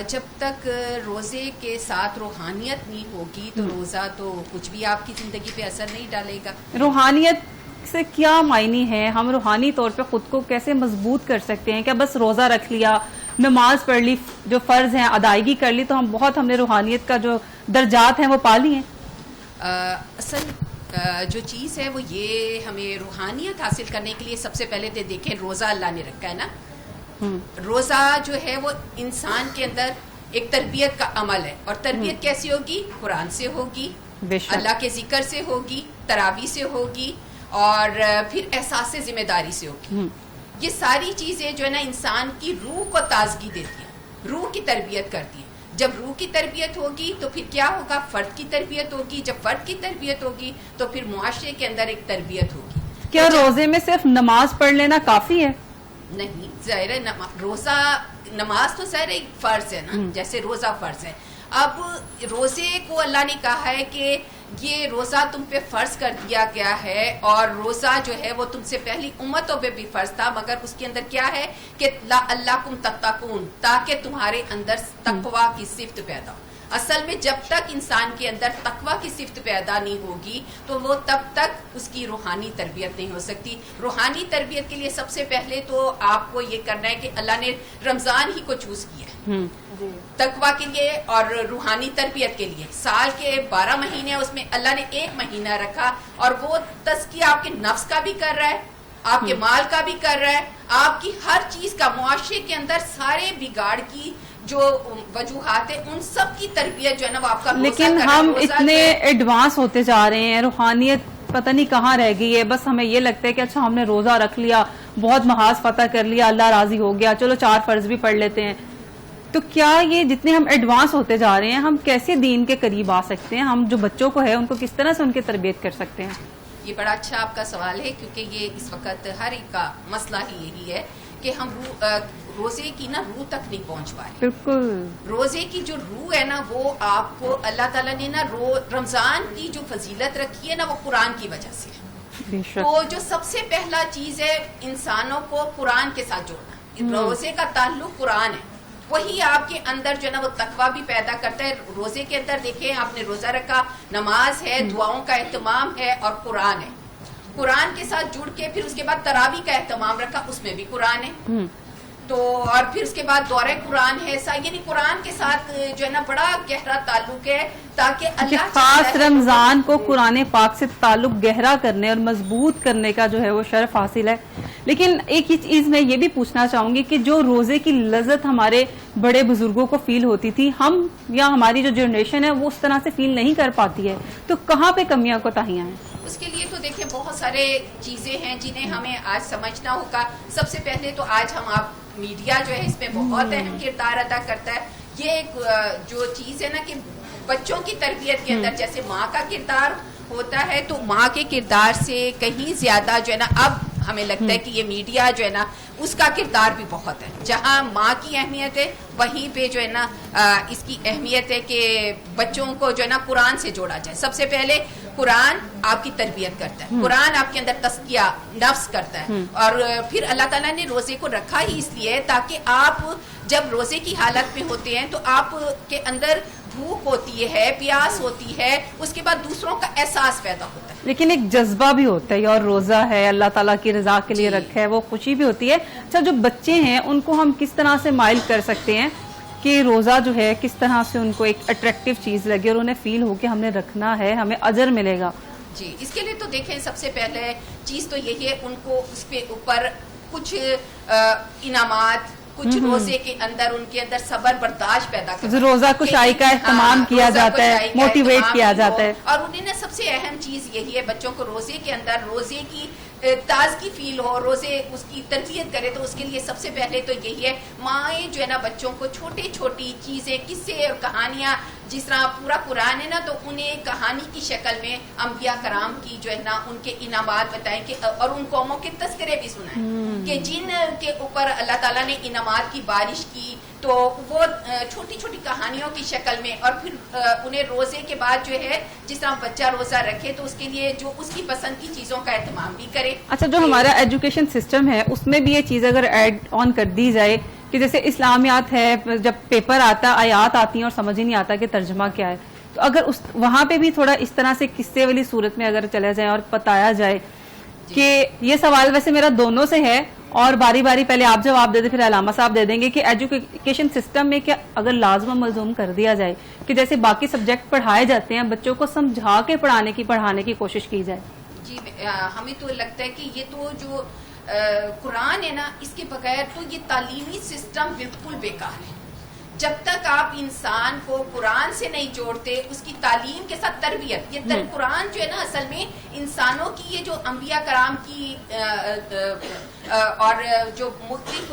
جب تک روزے کے ساتھ روحانیت نہیں ہوگی تو روزہ تو کچھ بھی آپ کی زندگی پہ اثر نہیں ڈالے گا. روحانیت سے کیا معنی ہے؟ ہم روحانی طور پہ خود کو کیسے مضبوط کر سکتے ہیں؟ کیا بس روزہ رکھ لیا, نماز پڑھ لی, جو فرض ہیں ادائیگی کر لی تو ہم نے روحانیت کا جو درجات ہیں وہ پا لی ہیں؟ اصل جو چیز ہے وہ یہ, ہمیں روحانیت حاصل کرنے کے لیے سب سے پہلے دیکھیں روزہ اللہ نے رکھا ہے نا. روزہ جو ہے وہ انسان کے اندر ایک تربیت کا عمل ہے, اور تربیت کیسی ہوگی؟ قرآن سے ہوگی, بے شک. اللہ کے ذکر سے ہوگی, تراویح سے ہوگی, اور پھر احساس ذمہ داری سے ہوگی. یہ ساری چیزیں جو ہے نا انسان کی روح کو تازگی دیتی ہیں, روح کی تربیت کرتی ہیں. جب روح کی تربیت ہوگی تو پھر کیا ہوگا, فرد کی تربیت ہوگی. جب فرد کی تربیت ہوگی تو پھر معاشرے کے اندر ایک تربیت ہوگی. کیا روزے میں صرف نماز پڑھ لینا کافی ہے؟ نہیں, ظاہر ہے روزہ, نماز تو ظاہر ایک فرض ہے نا, جیسے روزہ فرض ہے. اب روزے کو اللہ نے کہا ہے کہ یہ روزہ تم پہ فرض کر دیا گیا ہے, اور روزہ جو ہے وہ تم سے پہلی امتوں پہ بھی فرض تھا, مگر اس کے اندر کیا ہے کہ لعلکم تتقون, تاکہ تمہارے اندر تقوی کی صفت پیدا ہو. اصل میں جب تک انسان کے اندر تقوی کی صفت پیدا نہیں ہوگی تو وہ تب تک اس کی روحانی تربیت نہیں ہو سکتی. روحانی تربیت کے لیے سب سے پہلے تو آپ کو یہ کرنا ہے کہ اللہ نے رمضان ہی کو چوز کیا ہے تقوی کے لیے اور روحانی تربیت کے لیے. سال کے 12 مہینے اس میں اللہ نے 1 مہینہ رکھا, اور وہ تزکیہ آپ کے نفس کا بھی کر رہا ہے, آپ کے مال کا بھی کر رہا ہے, آپ کی ہر چیز کا, معاشرے کے اندر سارے بگاڑ کی جو وجوہات ہیں ان سب کی تربیت جو ہے نا وہ آپ کا. لیکن ہم اتنے ایڈوانس ہوتے جا رہے ہیں, روحانیت پتہ نہیں کہاں رہ گئی ہے. بس ہمیں یہ لگتا ہے کہ اچھا ہم نے روزہ رکھ لیا, بہت محاذ فتح کر لیا, اللہ راضی ہو گیا, چلو 4 فرض بھی پڑھ لیتے ہیں. تو کیا یہ جتنے ہم ایڈوانس ہوتے جا رہے ہیں, ہم کیسے دین کے قریب آ سکتے ہیں؟ ہم جو بچوں کو ہے ان کو کس طرح سے ان کی تربیت کر سکتے ہیں؟ یہ بڑا اچھا آپ کا سوال ہے, کیونکہ یہ اس وقت ہر ایک کا مسئلہ ہی یہی ہے کہ ہم روزے کی نا روح تک نہیں پہنچ پائے. بالکل, روزے کی جو روح ہے نا وہ آپ کو اللہ تعالیٰ نے نا رمضان کی جو فضیلت رکھی ہے نا وہ قرآن کی وجہ سے ہے. تو جو سب سے پہلا چیز ہے انسانوں کو قرآن کے ساتھ جوڑنا. روزے کا تعلق قرآن ہے, وہی آپ کے اندر جو ہے نا وہ تقویٰ بھی پیدا کرتا ہے. روزے کے اندر دیکھیں, آپ نے روزہ رکھا, نماز ہے, دعاؤں کا اہتمام ہے, اور قرآن ہے. قرآن کے ساتھ جڑ کے پھر اس کے بعد تراویح کا اہتمام رکھا, اس میں بھی قرآن ہے. تو اور پھر اس کے بعد دورہ قرآن ہے, یعنی قرآن کے ساتھ جو ہے نا بڑا گہرا تعلق ہے, تاکہ اللہ خاص رمضان کو قرآن پاک سے تعلق گہرا کرنے اور مضبوط کرنے کا جو ہے وہ شرف حاصل ہے. لیکن ایک ہی چیز میں یہ بھی پوچھنا چاہوں گی کہ جو روزے کی لذت ہمارے بڑے بزرگوں کو فیل ہوتی تھی, ہم یا ہماری جو جنریشن ہے وہ اس طرح سے فیل نہیں کر پاتی ہے, تو کہاں پہ کمیاں کوتاہیاں ہیں؟ اس کے لیے تو دیکھیں بہت سارے چیزیں ہیں جنہیں ہمیں آج سمجھنا ہوگا. سب سے پہلے تو آج میڈیا جو ہے اس میں بہت اہم کردار ادا کرتا ہے. یہ ایک جو چیز ہے نا کہ بچوں کی تربیت کے اندر جیسے ماں کا کردار ہوتا ہے, تو ماں کے کردار سے کہیں زیادہ جو ہے نا اب ہمیں لگتا ہے کہ یہ میڈیا جو ہے نا اس کا کردار بھی بہت ہے. جہاں ماں کی اہمیت ہے وہیں پہ جو ہے نا اس کی اہمیت ہے کہ بچوں کو جو ہے نا قرآن سے جوڑا جائے. سب سے پہلے قرآن آپ کی تربیت کرتا ہے, قرآن آپ کے اندر تزکیہ نفس کرتا ہے. اور پھر اللہ تعالیٰ نے روزے کو رکھا ہی اس لیے تاکہ آپ جب روزے کی حالت میں ہوتے ہیں تو آپ کے اندر بھوک ہوتی ہے, پیاس ہوتی ہے, اس کے بعد دوسروں کا احساس پیدا ہوتا ہے. لیکن ایک جذبہ بھی ہوتا ہے, اور روزہ ہے اللہ تعالیٰ کی رضا کے لیے رکھا ہے, وہ خوشی بھی ہوتی ہے. اچھا, جو بچے ہیں ان کو ہم کس طرح سے مائل کر سکتے ہیں کہ روزہ جو ہے کس طرح سے ان کو ایک اٹریکٹیو چیز لگے اور انہیں فیل ہو کہ ہم نے رکھنا ہے, ہمیں اجر ملے گا؟ جی, اس کے لیے تو دیکھیں سب سے پہلے چیز تو یہی ہے ان کو اس پہ اوپر کچھ انعامات, کچھ روزے کے اندر ان کے اندر صبر برداشت پیدا کرنا, روزہ کشائی کا اہتمام کیا جاتا ہے, موٹیویٹ کیا جاتا ہے. اور انہیں نا سب سے اہم چیز یہی ہے بچوں کو روزے کے اندر روزے کی تازگی فیل ہو, روزے اس کی تربیت کرے. تو اس کے لیے سب سے پہلے تو یہی ہے مائیں جو ہے نا بچوں کو چھوٹی چھوٹی چیزیں, قصے اور کہانیاں, جس طرح پورا قرآن ہے نا تو انہیں کہانی کی شکل میں انبیاء کرام کی جو ہے نا ان کے انعامات بتائیں کہ, اور ان قوموں کے تذکرے بھی سنائیں کہ جن کے اوپر اللہ تعالیٰ نے انعامات کی بارش کی, تو وہ چھوٹی چھوٹی کہانیوں کی شکل میں. اور پھر انہیں روزے کے بعد جو ہے جس طرح بچہ روزہ رکھے تو اس کے لیے جو اس کی پسند کی چیزوں کا اہتمام بھی کرے. اچھا, جو ہمارا ایجوکیشن سسٹم ہے اس میں بھی یہ چیز اگر ایڈ آن کر دی جائے کہ جیسے اسلامیات ہے, جب پیپر آتا آیات آتی ہیں اور سمجھ ہی نہیں آتا کہ ترجمہ کیا ہے, تو اگر وہاں پہ بھی تھوڑا اس طرح سے قصے والی صورت میں اگر چلا جائے اور بتایا جائے کہ یہ سوال ویسے میرا دونوں سے ہے, اور باری باری پہلے آپ جواب دے دیں پھر علامہ صاحب دے دیں گے کہ ایجوکیشن سسٹم میں کیا اگر لازم و ملزوم کر دیا جائے کہ جیسے باقی سبجیکٹ پڑھائے جاتے ہیں بچوں کو سمجھا کے پڑھانے کی کوشش کی جائے. جی, ہمیں تو لگتا ہے کہ یہ تو جو قرآن ہے نا اس کے بغیر تو یہ تعلیمی سسٹم بالکل بیکار ہے. جب تک آپ انسان کو قرآن سے نہیں جوڑتے، اس کی تعلیم کے ساتھ تربیت، یہ قرآن جو ہے نا اصل میں انسانوں کی، یہ جو انبیاء کرام کی اور جو مختلف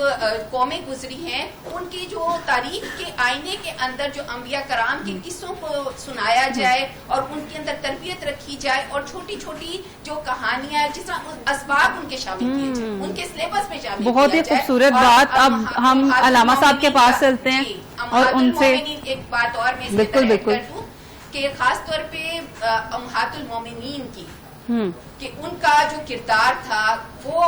قومیں گزری ہیں ان کی جو تاریخ کے آئینے کے اندر جو انبیاء کرام کے قصوں کو سنایا جائے اور ان کے اندر تربیت رکھی جائے، اور چھوٹی چھوٹی جو کہانیاں جس طرح اسباب ان کے شامل کیے جائیں، ان کے سلیبس میں شامل بہت ہی خوبصورت بات. اب ہم علامہ صاحب کے پاس چلتے ہیں اور ان سے ایک بات اور میں بالکل بالکل کہ خاص طور پہ امہات المومنین کی کہ ان کا جو کردار تھا وہ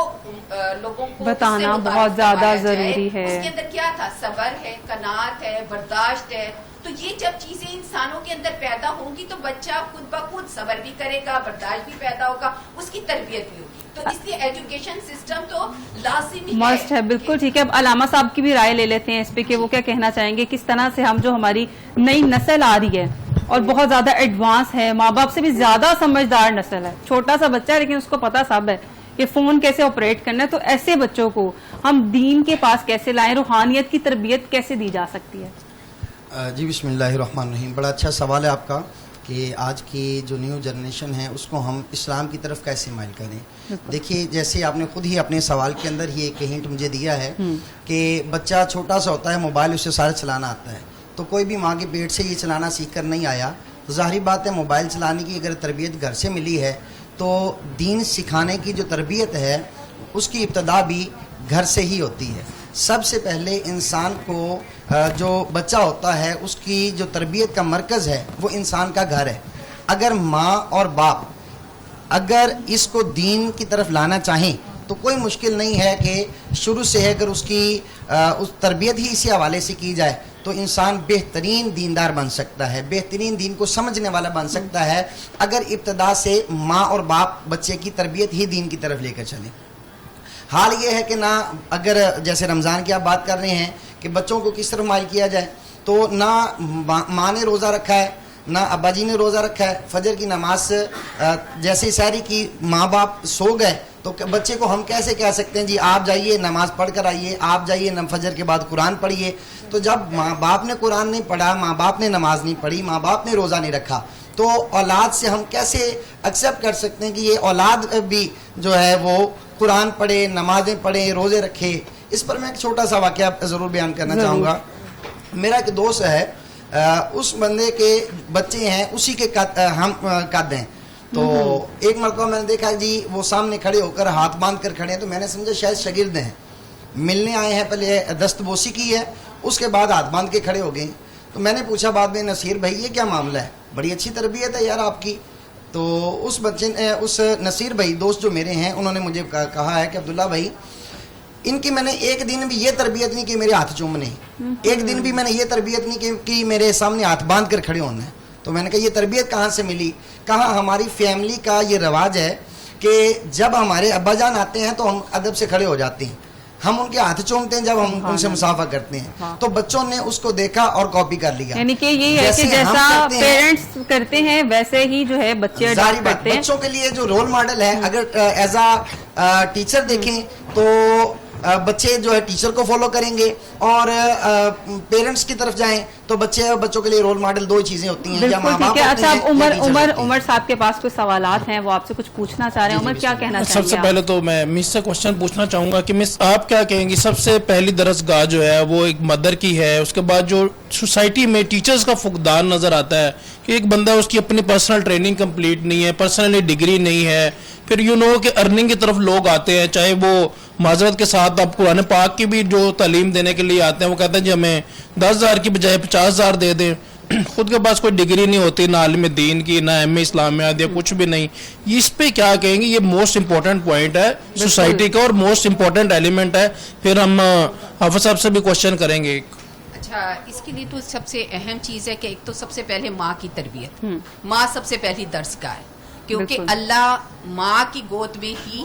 لوگوں کو بتانا بہت زیادہ ضروری ہے. اس کے اندر کیا تھا؟ صبر ہے، قناعت ہے، برداشت ہے. تو یہ جب چیزیں انسانوں کے اندر پیدا ہوں گی تو بچہ خود بخود صبر بھی کرے گا، برداشت بھی پیدا ہوگا، اس کی تربیت بھی ہوگی. تو اس لیے ایجوکیشن سسٹم تو لازمی مسٹ ہے. بالکل ٹھیک ہے. اب علامہ صاحب کی بھی رائے لے لیتے ہیں اس پہ کہ وہ کیا کہنا چاہیں گے، کس طرح سے ہم جو ہماری نئی نسل آ رہی ہے اور بہت زیادہ ایڈوانس ہے، ماں باپ سے بھی زیادہ سمجھدار نسل ہے، چھوٹا سا بچہ ہے لیکن اس کو پتا سب ہے کہ فون کیسے آپریٹ کرنا ہے. تو ایسے بچوں کو ہم دین کے پاس کیسے لائیں، روحانیت کی تربیت کیسے دی جا سکتی ہے؟ جی بسم اللہ الرحمن الرحیم. بڑا اچھا سوال ہے آپ کا کہ آج کی جو نیو جنریشن ہے اس کو ہم اسلام کی طرف کیسے مائل کریں. دیکھیے جیسے آپ نے خود ہی اپنے سوال کے اندر ہی ایک ہنٹ مجھے دیا ہے کہ بچہ چھوٹا سا ہوتا ہے، موبائل اسے سارا چلانا آتا ہے. تو کوئی بھی ماں کے پیٹ سے یہ چلانا سیکھ کر نہیں آیا. تو ظاہری بات ہے موبائل چلانے کی اگر تربیت گھر سے ملی ہے تو دین سکھانے کی جو تربیت ہے اس کی ابتدا بھی گھر سے ہی ہوتی ہے. سب سے پہلے انسان کو جو بچہ ہوتا ہے اس کی جو تربیت کا مرکز ہے وہ انسان کا گھر ہے. اگر ماں اور باپ اگر اس کو دین کی طرف لانا چاہیں تو کوئی مشکل نہیں ہے کہ شروع سے اگر اس کی اس تربیت ہی اسی حوالے سے کی جائے تو انسان بہترین دیندار بن سکتا ہے، بہترین دین کو سمجھنے والا بن سکتا ہے اگر ابتدا سے ماں اور باپ بچے کی تربیت ہی دین کی طرف لے کر چلیں. حال یہ ہے کہ نہ اگر جیسے رمضان کی آپ بات کر رہے ہیں کہ بچوں کو کس طرح مائل کیا جائے، تو نہ ماں نے روزہ رکھا ہے نہ ابا جی نے روزہ رکھا ہے. فجر کی نماز جیسے سحری کی ماں باپ سو گئے تو بچے کو ہم کیسے کہہ سکتے ہیں جی آپ جائیے نماز پڑھ کر آئیے، آپ جائیے فجر کے بعد قرآن پڑھیے. تو جب ماں باپ نے قرآن نہیں پڑھا، ماں باپ نے نماز نہیں پڑھی، ماں باپ نے روزہ نہیں رکھا، تو اولاد سے ہم کیسے ایکسیپٹ کر سکتے ہیں کہ یہ اولاد بھی جو ہے وہ قرآن پڑھے، نمازیں پڑھے، روزے رکھے. اس پر میں ایک چھوٹا سا واقعہ ضرور بیان کرنا چاہوں گا. میرا ایک دوست ہے، اس بندے کے بچے ہیں اسی کے ہم قد ہیں. تو ایک مرتبہ میں نے دیکھا جی وہ سامنے کھڑے ہو کر ہاتھ باندھ کر کھڑے ہیں، تو میں نے سمجھا شاید شاگرد ہیں، ملنے آئے ہیں. پہلے دست بوسی کی ہے، اس کے بعد ہاتھ باندھ کے کھڑے ہو گئے. تو میں نے پوچھا بعد میں، نصیر بھائی یہ کیا معاملہ ہے، بڑی اچھی تربیت ہے یار آپ کی. تو اس بچے نے، اس نصیر بھائی دوست جو میرے ہیں، انہوں نے مجھے کہا ہے کہ عبداللہ بھائی ان کی میں نے ایک دن بھی یہ تربیت نہیں کہ میرے ہاتھ چومنے، ایک دن بھی میں نے یہ تربیت نہیں کہ میرے سامنے ہاتھ باندھ کر کھڑے ہونا ہے. تو میں نے کہا یہ تربیت کہاں سے ملی؟ کہا ہماری فیملی کا یہ رواج ہے کہ جب ہمارے ابا جان آتے ہیں تو ہم ادب سے کھڑے ہو جاتے ہیں، ہم ان کے ہاتھ چومتے ہیں جب ہم ان سے مسافہ کرتے ہیں. تو بچوں نے اس کو دیکھا اور کاپی کر لیا. یعنی کہ یہ ہے کہ جیسا پیرنٹس کرتے ہیں ویسے ہی جو ہے بچے ظاہری بات بچوں کے لیے جو رول ماڈل ہے، اگر ایز اے ٹیچر دیکھیں تو بچے جو ہے ٹیچر کو فالو کریں گے، اور پیرنٹس کی طرف جائیں تو بچوں کے لیے رول ماڈل دو ہی چیزیں ہوتی ہیں، یا ماں باپ ہوتے ہیں. اچھا عمر صاحب کے پاس کچھ سوالات ہیں، وہ آپ سے کچھ پوچھنا چاہ رہے ہیں. عمر کیا کہنا چاہیں گے؟ سب سے پہلے تو میں مس سے کوشچن پوچھنا چاہوں گا کہ مس آپ کیا کہیں گی، سب سے پہلی درسگاہ جو ہے وہ ایک مدر کی ہے، اس کے بعد جو سوسائٹی میں ٹیچرز کا فقدان نظر آتا ہے کہ ایک بندہ اس کی اپنی پرسنل ٹریننگ کمپلیٹ نہیں ہے، پرسنلی ڈگری نہیں ہے، پھر کہ ارننگ کی طرف لوگ آتے ہیں، چاہے وہ معذرت کے ساتھ آپ قرآن پاک کی بھی جو تعلیم دینے کے لیے آتے ہیں، وہ کہتے ہیں جی ہمیں 10,000 کی بجائے 50,000 دے دیں. خود کے پاس کوئی ڈگری نہیں ہوتی، نہ عالم دین کی، نہ ایم اے اسلامیات یا کچھ بھی نہیں. اس پہ کیا کہیں گے؟ یہ موسٹ امپورٹنٹ پوائنٹ ہے سوسائٹی کا اور موسٹ امپورٹنٹ ایلیمنٹ ہے. پھر ہم حافظ صاحب سے بھی کوشچن کریں گے. اچھا، اس کے لیے تو سب سے اہم چیز ہے کہ ایک تو سب سے پہلے ماں کی تربیت. ماں سب سے پہلی درسگاہ ہے، کیونکہ اللہ ماں کی گود میں ہی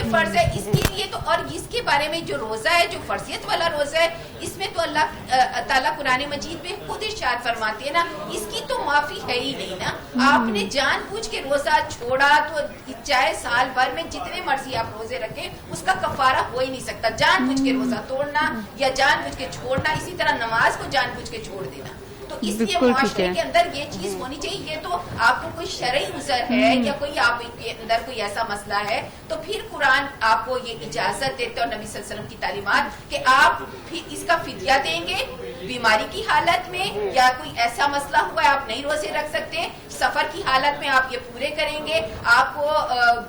یہ فرض ہے اس کے لیے. تو اور اس کے بارے میں جو روزہ ہے جو فرضیت والا روزہ ہے اس میں تو اللہ تعالیٰ قرآن مجید میں خود ارشاد فرماتے ہیں نا اس کی تو معافی ہے ہی نہیں نا. آپ نے جان بوجھ کے روزہ چھوڑا تو چاہے سال بھر میں جتنے مرضی آپ روزے رکھیں اس کا کفارہ ہو ہی نہیں سکتا. جان بوجھ کے روزہ توڑنا یا جان بوجھ کے چھوڑنا, اسی طرح نماز کو جان بوجھ کے چھوڑ دینا. تو اس لیے معاشرے کے اندر یہ چیز ہونی چاہیے. یہ تو آپ کو کوئی شرعی عذر ہے یا کوئی آپ کے اندر کوئی ایسا مسئلہ ہے تو پھر قرآن آپ کو یہ اجازت دیتے اور نبی صلی اللہ علیہ وسلم کی تعلیمات کہ آپ پھر اس کا فدیہ دیں گے بیماری کی حالت میں, یا کوئی ایسا مسئلہ ہوا ہے آپ نہیں روزے رکھ سکتے, سفر کی حالت میں آپ یہ پورے کریں گے. آپ کو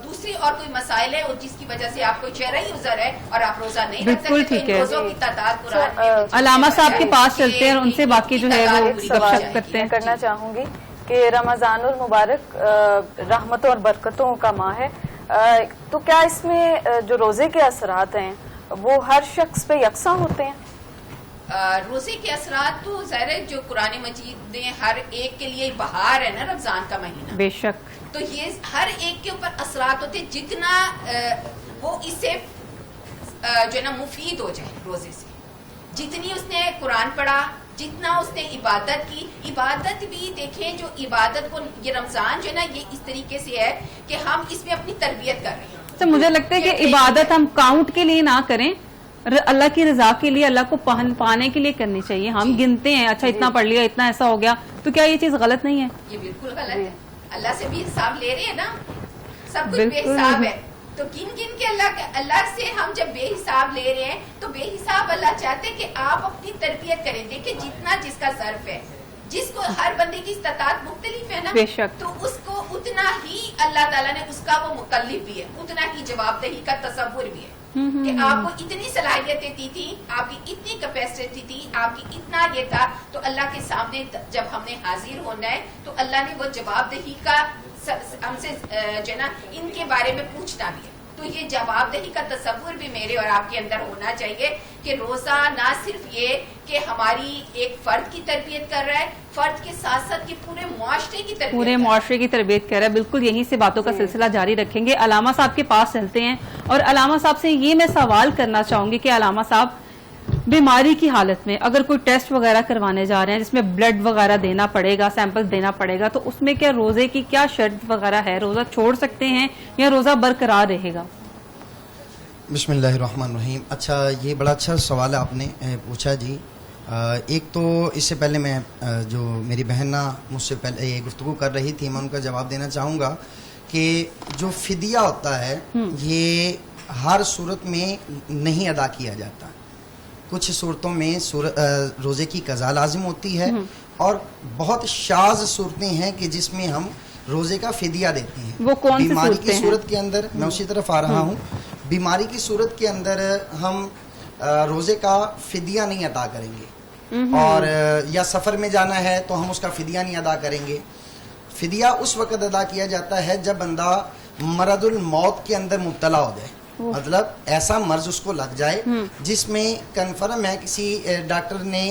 دوسری اور کوئی مسائل ہے جس کی وجہ سے آپ کو شرعی عذر ہے اور آپ روزہ نہیں رکھ سکتے, تو ان روزوں کی تعداد قرآن میں. علامہ صاحب کے پاس چلتے ہیں اور ان سے باقی جو ہے وہ گپ شپ کرتے ہیں. کرنا چاہوں گی کہ رمضان المبارک رحمتوں اور برکتوں کا ماہ ہے, تو کیا اس میں جو روزے کے اثرات ہیں وہ ہر شخص پہ یکساں ہوتے ہیں؟ روزے کے اثرات تو ظاہر ہے جو قرآن مجید نے ہر ایک کے لیے بہار ہے نا رمضان کا مہینہ, بے شک, تو یہ ہر ایک کے اوپر اثرات ہوتے جتنا وہ اس سے جو ہے نا مفید ہو جائے روزے سے. جتنی اس نے قرآن پڑھا, جتنا اس نے عبادت کی. عبادت بھی دیکھیں جو عبادت کو یہ رمضان جو ہے نا یہ اس طریقے سے ہے کہ ہم اس میں اپنی تربیت کر رہے ہیں. تو مجھے لگتا ہے کہ عبادت ہم کاؤنٹ کے لیے نہ کریں, اللہ کی رضا کے لیے, اللہ کو پانے کے لیے کرنی چاہیے. ہم گنتے ہیں اچھا اتنا پڑھ لیا, اتنا ایسا ہو گیا, تو کیا یہ چیز غلط نہیں ہے؟ یہ بالکل غلط ہے. اللہ سے بھی حساب لے رہے ہیں نا, سب کچھ بے حساب ہے. تو گن گن کے اللہ سے ہم جب بے حساب لے رہے ہیں تو بے حساب اللہ چاہتے ہیں کہ آپ اپنی تربیت کریں. دیکھیں جتنا جس کا صرف ہے, جس کو ہر بندے کی استطاعت مختلف ہے نا, بے شک, تو اس کو اتنا ہی اللہ تعالیٰ نے اس کا وہ مکلف بھی ہے, اتنا ہی جواب دہی کا تصور بھی ہے کہ آپ کو اتنی صلاحیتیں دی تھی, آپ کی اتنی کیپیسٹی تھی, آپ کی اتنا یہ تھا. تو اللہ کے سامنے جب ہم نے حاضر ہونا ہے تو اللہ نے وہ جواب دہی کا ہم سے جو ہے نا ان کے بارے میں پوچھنا بھی ہے. تو یہ جواب دہی کا تصور بھی میرے اور آپ کے اندر ہونا چاہیے کہ روزہ نہ صرف یہ کہ ہماری ایک فرد کی تربیت کر رہا ہے, فرد کے ساتھ ساتھ کہ پورے معاشرے کی تربیت, پورے معاشرے کی تربیت کر رہا ہے. بالکل یہیں سے باتوں کا سلسلہ جاری رکھیں گے. علامہ صاحب کے پاس چلتے ہیں اور علامہ صاحب سے یہ میں سوال کرنا چاہوں گی کہ علامہ صاحب بیماری کی حالت میں اگر کوئی ٹیسٹ وغیرہ کروانے جا رہے ہیں جس میں بلڈ وغیرہ دینا پڑے گا, سیمپل دینا پڑے گا, تو اس میں کیا روزے کی کیا شرط وغیرہ ہے؟ روزہ چھوڑ سکتے ہیں یا روزہ برقرار رہے گا؟ بسم اللہ الرحمن الرحیم. اچھا, یہ بڑا اچھا سوال آپ نے پوچھا جی. ایک تو اس سے پہلے میں جو میری بہن مجھ سے پہلے یہ گفتگو کر رہی تھی, میں ان کا جواب دینا چاہوں گا کہ جو فدیہ ہوتا ہے یہ ہر صورت میں نہیں ادا کیا جاتا. کچھ صورتوں میں روزے کی قضا لازم ہوتی ہے اور بہت شاذ صورتیں ہیں کہ جس میں ہم روزے کا فدیہ دیتے ہیں. وہ کون سی بیماری کی ہیں؟ صورت کے اندر میں اسی طرف آ رہا ہوں. بیماری کی صورت کے اندر ہم روزے کا فدیہ نہیں ادا کریں گے, اور یا سفر میں جانا ہے تو ہم اس کا فدیہ نہیں ادا کریں گے. فدیہ اس وقت ادا کیا جاتا ہے جب بندہ مرض الموت کے اندر مبتلا ہو جائے, مطلب ایسا مرض اس کو لگ جائے جس میں کنفرم ہے, کسی ڈاکٹر نے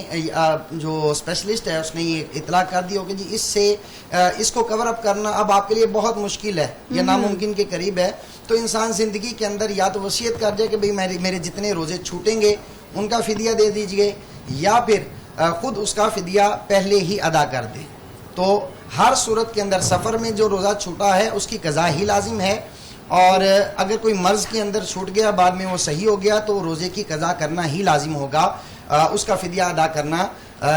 جو اسپیشلسٹ ہے اس نے یہ اطلاع کر دی ہو کہ جی اس سے اس کو کور اپ کرنا اب آپ کے لیے بہت مشکل ہے یا ناممکن کے قریب ہے, تو انسان زندگی کے اندر یا تو وصیت کر جائے کہ بھئی میرے جتنے روزے چھوٹیں گے ان کا فدیہ دے دیجئے, یا پھر خود اس کا فدیہ پہلے ہی ادا کر دے. تو ہر صورت کے اندر سفر میں جو روزہ چھوٹا ہے اس کی قضا ہی لازم ہے, اور اگر کوئی مرض کے اندر چھوٹ گیا بعد میں وہ صحیح ہو گیا تو روزے کی قضا کرنا ہی لازم ہوگا, اس کا فدیہ ادا کرنا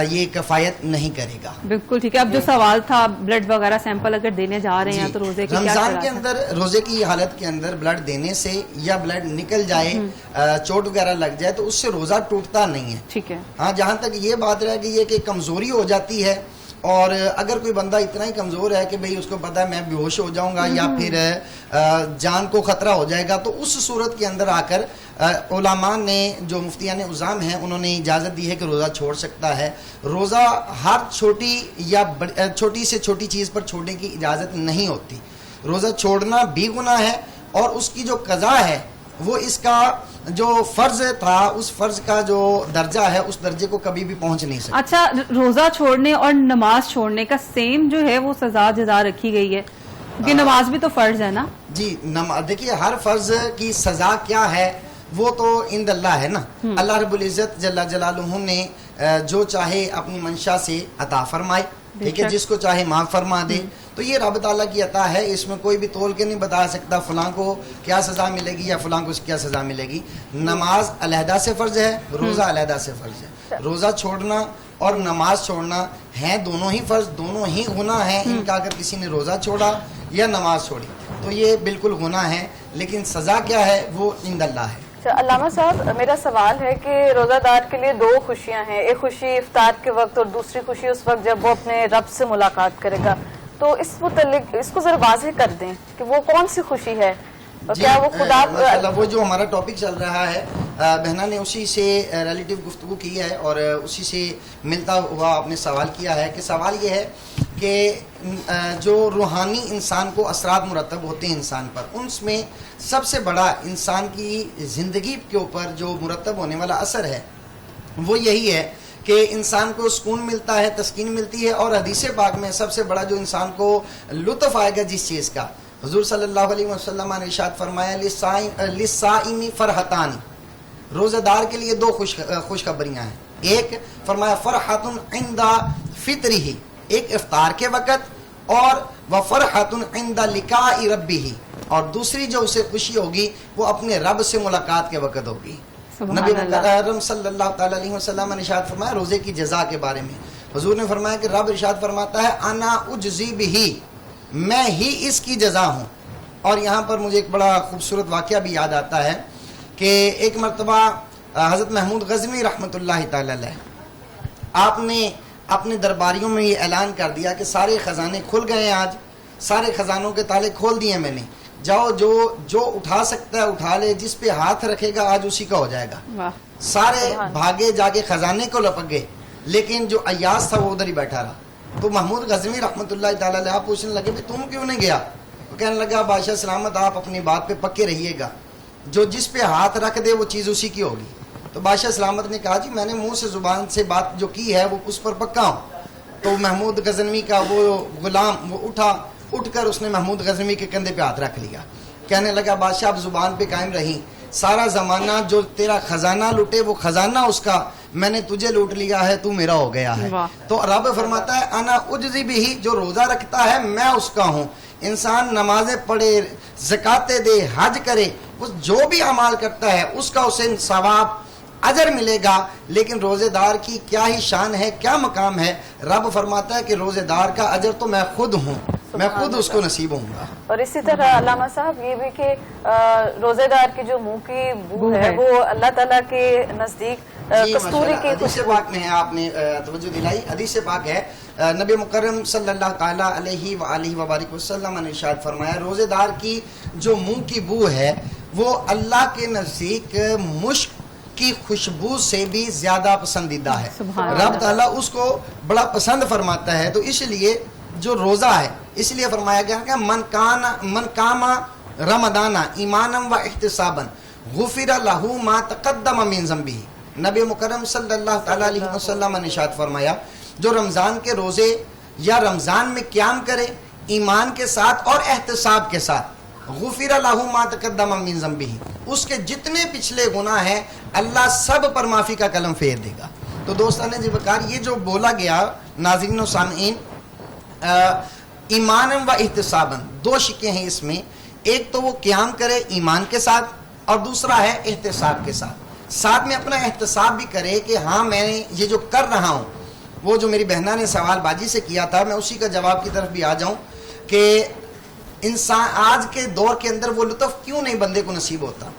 یہ کفایت نہیں کرے گا. بالکل ٹھیک ہے. اب جو سوال تھا بلڈ وغیرہ سیمپل اگر دینے جا رہے ہیں تو روزے کی رمضان کے اندر روزے کی حالت کے اندر بلڈ دینے سے یا بلڈ نکل جائے, چوٹ وغیرہ لگ جائے تو اس سے روزہ ٹوٹتا نہیں ہے. ٹھیک ہے. ہاں, جہاں تک یہ بات رہ گئی ہے کہ کمزوری ہو جاتی ہے, اور اگر کوئی بندہ اتنا ہی کمزور ہے کہ بھئی اس کو پتا ہے میں بے ہوش ہو جاؤں گا یا پھر جان کو خطرہ ہو جائے گا, تو اس صورت کے اندر آ کر علماء نے جو مفتیان عظام ہیں انہوں نے اجازت دی ہے کہ روزہ چھوڑ سکتا ہے. روزہ ہر چھوٹی یا چھوٹی سے چھوٹی چیز پر چھوڑنے کی اجازت نہیں ہوتی. روزہ چھوڑنا بھی گناہ ہے اور اس کی جو قضا ہے وہ اس کا جو فرض تھا اس فرض کا جو درجہ ہے اس درجے کو کبھی بھی پہنچ نہیں سکتا. اچھا, روزہ چھوڑنے اور نماز چھوڑنے کا سیم جو ہے وہ سزا جزا رکھی گئی ہے؟ یہ نماز بھی تو فرض ہے نا جی دیکھیے ہر فرض کی سزا کیا ہے وہ تو عند اللہ ہے نا. اللہ رب العزت جل جلالہ نے جو چاہے اپنی منشا سے عطا فرمائے, ٹھیک ہے, جس کو چاہے معاف فرما دے. تو یہ رب تعالیٰ کی عطا ہے, اس میں کوئی بھی تول کے نہیں بتا سکتا فلاں کو کیا سزا ملے گی یا فلاں کو کیا سزا ملے گی. نماز علیحدہ سے فرض ہے, روزہ علیحدہ سے فرض ہے. روزہ چھوڑنا اور نماز چھوڑنا ہیں دونوں ہی فرض, دونوں ہی گناہ ہیں ان کا. اگر کسی نے روزہ چھوڑا یا نماز چھوڑی تو یہ بالکل گناہ ہے, لیکن سزا کیا ہے وہ عند اللہ ہے. علامہ صاحب میرا سوال ہے کہ روزہ دار کے لیے دو خوشیاں ہیں, ایک خوشی افطار کے وقت اور دوسری خوشی اس وقت جب وہ اپنے رب سے ملاقات کرے گا. تو اس متعلق اس کو ذرا واضح کر دیں کہ وہ کون سی خوشی ہے, کیا وہ خدا وہ جو ہمارا ٹاپک چل رہا ہے بہنا نے اسی سے ریلیٹیو گفتگو کی ہے اور اسی سے ملتا ہوا آپ نے سوال کیا ہے. کہ سوال یہ ہے کہ جو روحانی انسان کو اثرات مرتب ہوتے ہیں انسان پر, ان میں سب سے بڑا انسان کی زندگی کے اوپر جو مرتب ہونے والا اثر ہے وہ یہی ہے کہ انسان کو سکون ملتا ہے, تسکین ملتی ہے. اور حدیث پاک میں سب سے بڑا جو انسان کو لطف آئے گا جس چیز کا, حضور صلی اللہ علیہ وسلم نے ارشاد فرمایا للصائم فرحتان, روزہ دار کے لیے دو خوشخبریاں ہیں. ایک فرمایا فرحۃ عند فطرہ, ایک افطار کے وقت, اور وفرحۃ عند لقاء ربہ, اور دوسری جو اسے خوشی ہوگی وہ اپنے رب سے ملاقات کے وقت ہوگی. نبی مکرم صلی اللہ تعالی علیہ وسلم نے ارشاد فرمایا روزے کی جزا کے بارے میں, حضور نے فرمایا کہ رب ارشاد فرماتا ہے انا اجزی بہ, میں ہی اس کی جزا ہوں. اور یہاں پر مجھے ایک بڑا خوبصورت واقعہ بھی یاد آتا ہے کہ ایک مرتبہ حضرت محمود غزنوی رحمۃ اللہ تعالی علیہ, آپ نے اپنے درباریوں میں یہ اعلان کر دیا کہ سارے خزانے کھل گئے ہیں, آج سارے خزانوں کے تالے کھول دیے میں نے, جاؤ جو اٹھا سکتا ہے اٹھا لے, جس پہ ہاتھ رکھے گا آج اسی کا ہو جائے گا. سارے بھاگے جا کے خزانے کو لپک گئے, لیکن جو ایاز تھا وہ ادھر ہی بیٹھا رہا. تو محمود غزنوی رحمۃ اللہ تعالی علیہ آپ پوچھنے لگے تم کیوں نہیں گیا؟ وہ کہنے لگا بادشاہ سلامت آپ اپنی بات پہ پکے رہیے گا, جو جس پہ ہاتھ رکھ دے وہ چیز اسی کی ہوگی. تو بادشاہ سلامت نے کہا جی میں نے منہ سے زبان سے بات جو کی ہے وہ اس پر پکا ہوں. تو محمود غزنوی کا وہ غلام وہ اٹھ کر اس نے محمود غزنوی کے کندھے پہ ہاتھ رکھ لیا. کہنے لگا بادشاہ اب زبان پہ قائم رہی, سارا زمانہ جو تیرا خزانہ لوٹے وہ خزانہ اس کا, میں نے تجھے لوٹ لیا ہے, تو میرا ہو گیا ہے. تو رب فرماتا ہے انا اجزی بہ, جو روزہ رکھتا ہے میں اس کا ہوں. انسان نمازیں پڑھے, زکاتیں دے, حج کرے, وہ جو بھی اعمال کرتا ہے اس کا اسے ثواب اجر ملے گا. لیکن روزے دار کی کیا ہی شان ہے, کیا مقام ہے. رب فرماتا ہے کہ روزے دار کا اجر تو میں خود ہوں, میں خود اس کو نصیب ہوں گا. اور اسی طرح علامہ صاحب یہ بھی کہ روزے دار کی جو منہ کی بو ہے وہ اللہ تعالیٰ کے نزدیک کستوری کی حدیث پاک میں ہے, آپ نے توجہ دلائی, حدیث پاک ہے نبی مکرم صلی اللہ تعالیٰ علیہ وآلہ وبارک وسلم نے ارشاد فرمایا روزے دار کی جو منہ کی بو ہے وہ اللہ کے نزدیک مشک کی خوشبو سے بھی زیادہ پسندیدہ ہے. رب تعالیٰ اس کو بڑا پسند فرماتا ہے. تو اس لیے جو روزہ ہے اس لیے فرمایا گیا کہ من کام رمضان ایمانا و احتسابا غفر له ما تقدم من ذنبه. نبی مکرم صلی اللہ تعالی علیہ وسلم نے ارشاد فرمایا جو رمضان کے روزے یا رمضان میں قیام کرے ایمان کے ساتھ اور احتساب کے ساتھ, غفر له ما تقدم من ذنبه, اس کے جتنے پچھلے گناہ ہیں اللہ سب پر معافی کا قلم پھیر دے گا. تو دوستان جی بکار یہ جو بولا گیا ناظرین و سامعین, ایمان و احتساباً دو شکیں ہیں اس میں, ایک تو وہ قیام کرے ایمان کے ساتھ اور دوسرا ہے احتساب کے ساتھ. ساتھ میں اپنا احتساب بھی کرے کہ ہاں میں یہ جو کر رہا ہوں, وہ جو میری بہنہ نے سوال بازی سے کیا تھا میں اسی کا جواب کی طرف بھی آ جاؤں کہ انسان آج کے دور کے اندر وہ لطف کیوں نہیں بندے کو نصیب ہوتا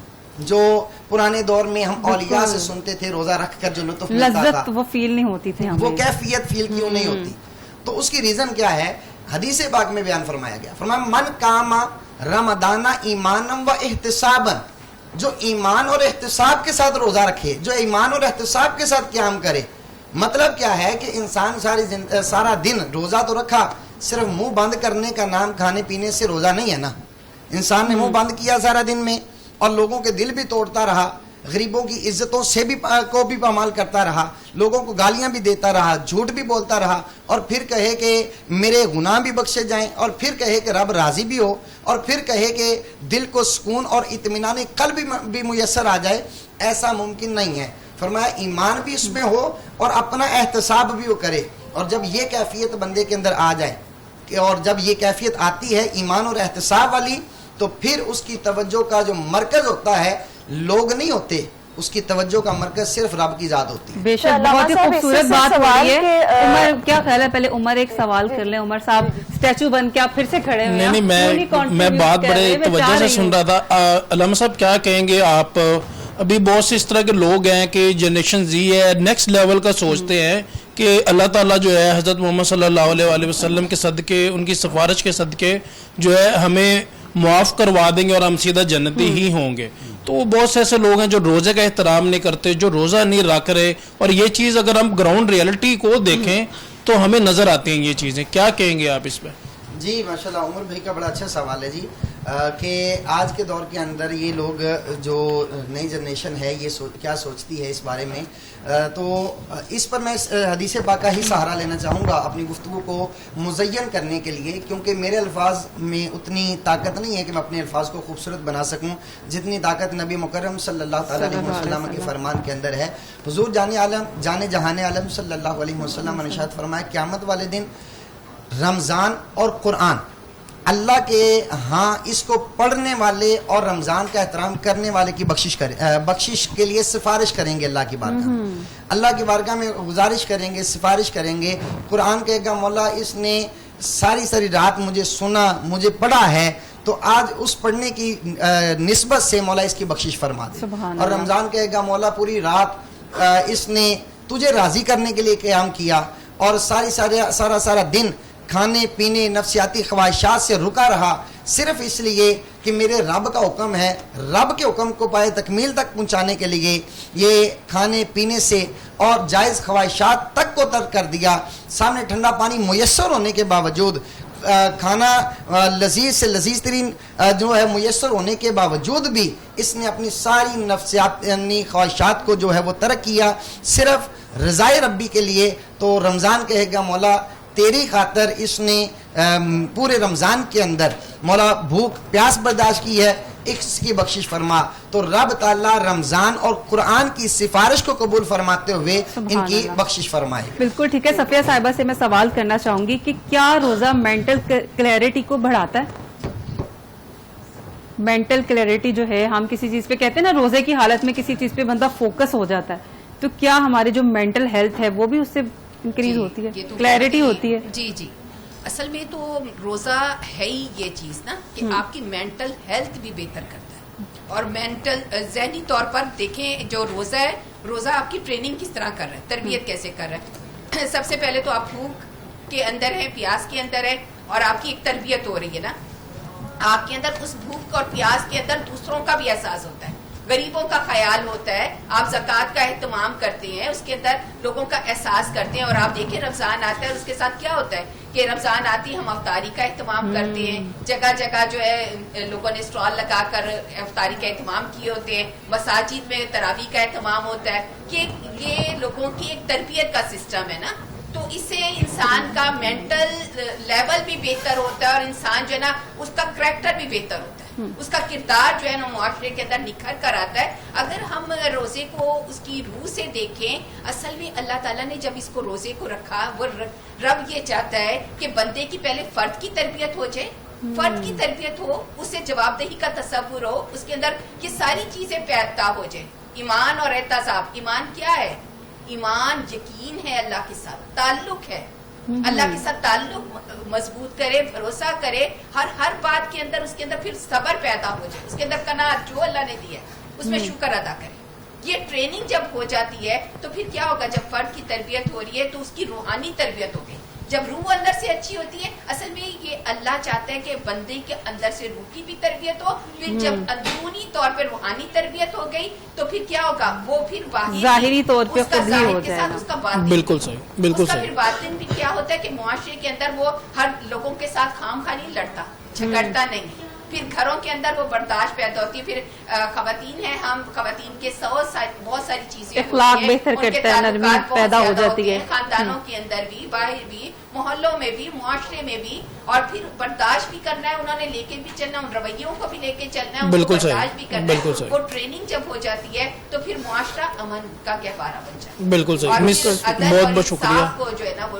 جو پرانے دور میں ہم اولیاء سے سنتے تھے روزہ رکھ کر جو لطف ملتا تھا, لذت وہ فیل نہیں ہوتی تھی, وہ کیفیت فیل کیوں نہیں ہوتی. تو اس کی ریزن کیا ہے, حدیث پاک میں بیان فرمایا گیا, فرمایا من کام رمضان ایمانا و احتسابا, جو ایمان اور احتساب کے ساتھ روزہ رکھے, جو ایمان اور احتساب کے ساتھ قیام کرے. مطلب کیا ہے کہ انسان سارا دن روزہ تو رکھا, صرف منہ بند کرنے کا نام کھانے پینے سے روزہ نہیں ہے نا. انسان نے منہ بند کیا سارا دن میں اور لوگوں کے دل بھی توڑتا رہا, غریبوں کی عزتوں سے بھی کو بھی پامال کرتا رہا, لوگوں کو گالیاں بھی دیتا رہا, جھوٹ بھی بولتا رہا, اور پھر کہے کہ میرے گناہ بھی بخشے جائیں, اور پھر کہے کہ رب راضی بھی ہو, اور پھر کہے کہ دل کو سکون اور اطمینان قلب بھی میسر آ جائے, ایسا ممکن نہیں ہے. فرمایا ایمان بھی اس میں ہو اور اپنا احتساب بھی وہ کرے. اور جب یہ کیفیت بندے کے اندر آ جائے, اور جب یہ کیفیت آتی ہے ایمان اور احتساب والی, تو پھر اس کی توجہ کا جو مرکز ہوتا ہے لوگ نہیں ہوتے, اس کی توجہ کا مرکز صرف رب کی ذات ہوتی ہے. بے شک بہت ہی خوبصورت بات ہو رہی ہے. عمر کیا خیال ہے, پہلے عمر ایک سوال کر لیں. عمر صاحب اسٹیچو بن کے آپ پھر سے کھڑے ہوئے ہیں. نہیں, میں بات بڑے توجہ سے سن رہا تھا. علامہ صاحب کیا کہیں گے آپ؟ ابھی بہت سے اس طرح کے لوگ ہیں کہ جنریشن زی ہے, نیکسٹ لیول کا سوچتے ہیں کہ اللہ تعالیٰ جو ہے حضرت محمد صلی اللہ علیہ وآلہ وسلم کے صدقے, ان کی سفارش کے صدقے جو ہے ہمیں معاف کروا دیں گے اور ہم سیدھا جنتی ہی ہوں گے. تو بہت سے ایسے لوگ ہیں جو روزے کا احترام نہیں کرتے, جو روزہ نہیں رکھ رہے, اور یہ چیز اگر ہم گراؤنڈ ریئلٹی کو دیکھیں تو ہمیں نظر آتی ہیں یہ چیزیں. کیا کہیں گے آپ اس پہ؟ جی ماشاءاللہ, عمر بھائی کا بڑا اچھا سوال ہے جی, کہ آج کے دور کے اندر یہ لوگ جو نئی جنریشن ہے یہ کیا سوچتی ہے اس بارے میں. تو اس پر میں حدیث پاکہ ہی سہارا لینا چاہوں گا اپنی گفتگو کو مزین کرنے کے لیے, کیونکہ میرے الفاظ میں اتنی طاقت نہیں ہے کہ میں اپنے الفاظ کو خوبصورت بنا سکوں جتنی طاقت نبی مکرم صلی اللہ تعالیٰ علیہ وسلم کے فرمان کے اندر ہے. حضور جان جہان عالم صلی اللہ علیہ وسلم نے ارشاد فرمایا, قیامت والے دن رمضان اور قرآن اللہ کے ہاں اس کو پڑھنے والے اور رمضان کا احترام کرنے والے کی بخشش کے لیے سفارش کریں گے. اللہ کی بارگاہ میں, اللہ کی بارگاہ میں گزارش کریں گے, سفارش کریں گے. قرآن کہے گا مولا اس نے ساری رات مجھے سنا, مجھے پڑھا ہے, تو آج اس پڑھنے کی نسبت سے مولا اس کی بخشش فرما دے. اور رمضان کہے گا مولا پوری رات اس نے تجھے راضی کرنے کے لیے قیام کیا, اور سارا دن کھانے پینے نفسیاتی خواہشات سے رکا رہا, صرف اس لیے کہ میرے رب کا حکم ہے, رب کے حکم کو پائے تکمیل تک پہنچانے کے لیے یہ کھانے پینے سے اور جائز خواہشات تک کو ترک کر دیا. سامنے ٹھنڈا پانی میسر ہونے کے باوجود, کھانا لذیذ سے لذیذ ترین جو ہے میسر ہونے کے باوجود بھی اس نے اپنی ساری نفسیاتی خواہشات کو جو ہے وہ ترک کیا صرف رضائے ربی کے لیے. تو رمضان کہے گا مولا تیری خاطر اس نے پورے رمضان کے اندر مولا بھوک پیاس برداشت کی ہے, اس کی بخشش فرما. تو رب تعالیٰ رمضان اور قرآن کی سفارش کو قبول فرماتے ہوئے ان کی بخشش فرمائے. بالکل ٹھیک ہے. صفیہ صاحبہ سے میں سوال کرنا چاہوں گی کہ کیا روزہ مینٹل کلیئرٹی کو بڑھاتا ہے؟ مینٹل کلیئرٹی جو ہے, ہم کسی چیز پہ کہتے ہیں نا روزے کی حالت میں کسی چیز پہ بندہ فوکس ہو جاتا ہے, تو کیا ہماری جو مینٹل ہیلتھ ہے وہ بھی اس سے انکریز ہوتی ہے, کلیئرٹی ہوتی ہے؟ جی اصل میں تو روزہ ہے ہی یہ چیز نا کہ آپ کی مینٹل ہیلتھ بھی بہتر کرتا ہے. اور مینٹل ذہنی طور پر دیکھیں جو روزہ ہے, روزہ آپ کی ٹریننگ کس طرح کر رہا ہے, تربیت کیسے کر رہا ہے. سب سے پہلے تو آپ بھوک کے اندر ہے, پیاس کے اندر ہے, اور آپ کی ایک تربیت ہو رہی ہے نا, آپ کے اندر اس بھوک اور پیاس کے اندر دوسروں کا بھی احساس ہوتا ہے, غریبوں کا خیال ہوتا ہے, آپ زکوٰۃ کا اہتمام کرتے ہیں, اس کے اندر لوگوں کا احساس کرتے ہیں. اور آپ دیکھیں رمضان آتا ہے, اس کے ساتھ کیا ہوتا ہے کہ رمضان آتی ہے ہم افطاری کا اہتمام کرتے ہیں, جگہ جگہ جو ہے لوگوں نے اسٹال لگا کر افطاری کا اہتمام کیے ہوتے ہیں, مساجد میں تراویح کا اہتمام ہوتا ہے. کہ یہ لوگوں کی ایک تربیت کا سسٹم ہے نا, تو اس سے انسان کا مینٹل لیول بھی بہتر ہوتا ہے, اور انسان جو ہے نا اس کا کریکٹر بھی بہتر ہوتا ہے, اس کا کردار جو ہے نا معاشرے کے اندر نکھر کر آتا ہے. اگر ہم روزے کو اس کی روح سے دیکھیں, اصل میں اللہ تعالیٰ نے جب اس کو روزے کو رکھا, وہ رب یہ چاہتا ہے کہ بندے کی پہلے فرد کی تربیت ہو جائے, فرد کی تربیت ہو, اس سے جواب دہی کا تصور ہو, اس کے اندر یہ ساری چیزیں پیدا ہو جائیں. ایمان اور احتساب, ایمان کیا ہے؟ ایمان یقین ہے, اللہ کے ساتھ تعلق ہے, اللہ کے ساتھ تعلق مضبوط کرے, بھروسہ کرے ہر بات کے اندر, اس کے اندر پھر صبر پیدا ہو جائے, اس کے اندر قناعت جو اللہ نے دیا ہے اس میں شکر ادا کرے. یہ ٹریننگ جب ہو جاتی ہے تو پھر کیا ہوگا, جب فرد کی تربیت ہو رہی ہے تو اس کی روحانی تربیت ہو گئی. جب روح اندر سے اچھی ہوتی ہے, اصل میں یہ اللہ چاہتا ہے کہ بندے کے اندر سے روح کی بھی تربیت ہو, پھر جب اندرونی طور پہ روحانی تربیت ہو گئی تو پھر کیا ہوگا, وہ پھر ظاہری طور پہ خود ہی ہو جائے گا. اس کا باطن, بالکل صحیح, بالکل صحیح. پھر باطن بھی کیا ہوتا ہے کہ معاشرے کے اندر وہ ہر لوگوں کے ساتھ خام خواہ نہیں لڑتا, جھگڑتا نہیں, پھر گھروں کے اندر وہ برداشت پیدا ہوتی ہے. پھر خواتین ہیں, ہم خواتین کے بہت ساری چیزیں اخلاق بہتر کرتا ہے, نرمی پیدا ہو جاتی ہے خاندانوں کے اندر بھی, باہر بھی, محلوں میں بھی, معاشرے میں بھی, اور پھر برداشت بھی کرنا ہے, انہوں نے لے کے بھی چلنا ہے, ان رویوں کو بھی لے کے چلنا ہے, ان کو برداشت بھی کرنا ہے. وہ ٹریننگ جب ہو جاتی ہے تو پھر معاشرہ امن کا گہوارہ بن جاتا ہے. بالکل صحیح, بہت بہت شکریہ. کو جو ہے نا وہ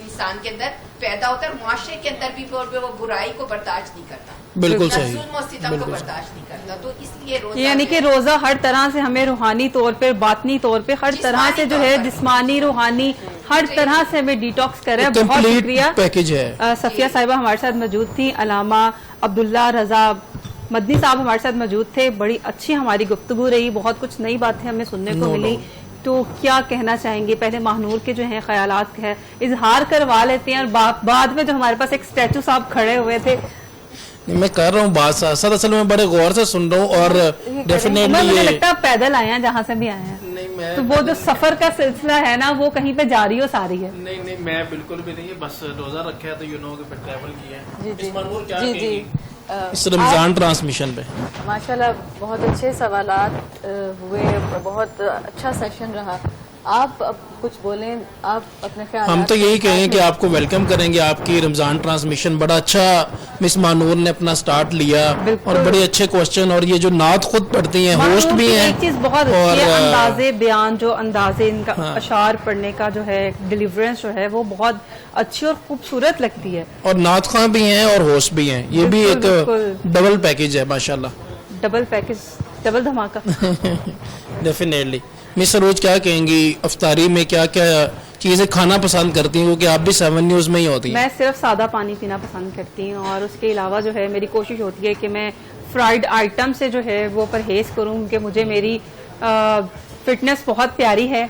انسان کے اندر پیدا ہوتا ہے, معاشرے کے اندر بھی وہ برائی کو برداشت نہیں کرتا, بالکل صحیح, ظلم و ستم کو برداشت نہیں کرتا. تو اس لیے روزہ یعنی کہ روزہ ہر طرح سے ہمیں روحانی طور پہ, باطنی طور پہ, ہر طرح سے جو ہے جسمانی روحانی ہر طرح سے ہمیں ڈیٹاکس کر رہا ہے. بہت شکریہ. پیکج ہے. صفیہ صاحبہ ہمارے ساتھ موجود تھی, علامہ عبداللہ رضا مدنی صاحب ہمارے ساتھ موجود تھے. بڑی اچھی ہماری گفتگو رہی, بہت کچھ نئی باتیں ہمیں سننے کو ملی. تو کیا کہنا چاہیں گے؟ پہلے ماہنور کے جو ہیں خیالات ہے اظہار کروا لیتے ہیں, اور بعد میں جو ہمارے پاس ایک اسٹیچو صاحب کھڑے ہوئے تھے. میں کر رہا ہوں بات ساتھ, اصل میں بڑے غور سے سن رہا ہوں, اور ڈیفینیٹلی مجھے لگتا ہے پیدل آئے ہیں جہاں سے بھی آئے ہیں, تو وہ جو سفر کا سلسلہ ہے نا وہ کہیں پہ جاری و ساری ہے. نہیں میں بالکل بھی نہیں, بس روزہ رکھا ہے تو یو نو کہ پھر ٹریول کیا ہے. جی کیا جی جی اس رمضان ٹرانسمیشن پہ ماشاءاللہ بہت اچھے سوالات ہوئے, بہت اچھا سیشن رہا. آپ اب کچھ بولیں, آپ اپنے خیال. ہم تو یہی کہیں کہ آپ کو ویلکم کریں گے. آپ کی رمضان ٹرانسمیشن بڑا اچھا مس مانور نے اپنا سٹارٹ لیا, اور بڑے اچھے کوسچن, اور یہ جو نعت خود پڑھتی ہیں, ہوسٹ بھی ہیں. ایک چیز بہت اچھی ہے, انداز بیان, جو انداز ان کا اشعار پڑھنے کا جو ہے ڈیلیورنس جو ہے وہ بہت اچھی اور خوبصورت لگتی ہے. اور نعت خواں بھی ہیں اور ہوسٹ بھی ہیں, یہ بھی ایک ڈبل پیکج ہے ماشاءاللہ. ڈبل پیکج, ڈبل دھماکہ. ڈیفینیٹلی. مس سروج کیا کہیں گی, افطاری میں کیا کیا چیزیں کھانا پسند کرتی ہیں, کیونکہ آپ بھی 7 نیوز میں ہی ہوتی ہیں؟ میں صرف سادہ پانی پینا پسند کرتی ہوں, اور اس کے علاوہ جو ہے میری کوشش ہوتی ہے کہ میں فرائیڈ آئٹم سے جو ہے وہ پرہیز کروں, کہ مجھے میری فٹنس بہت پیاری ہے.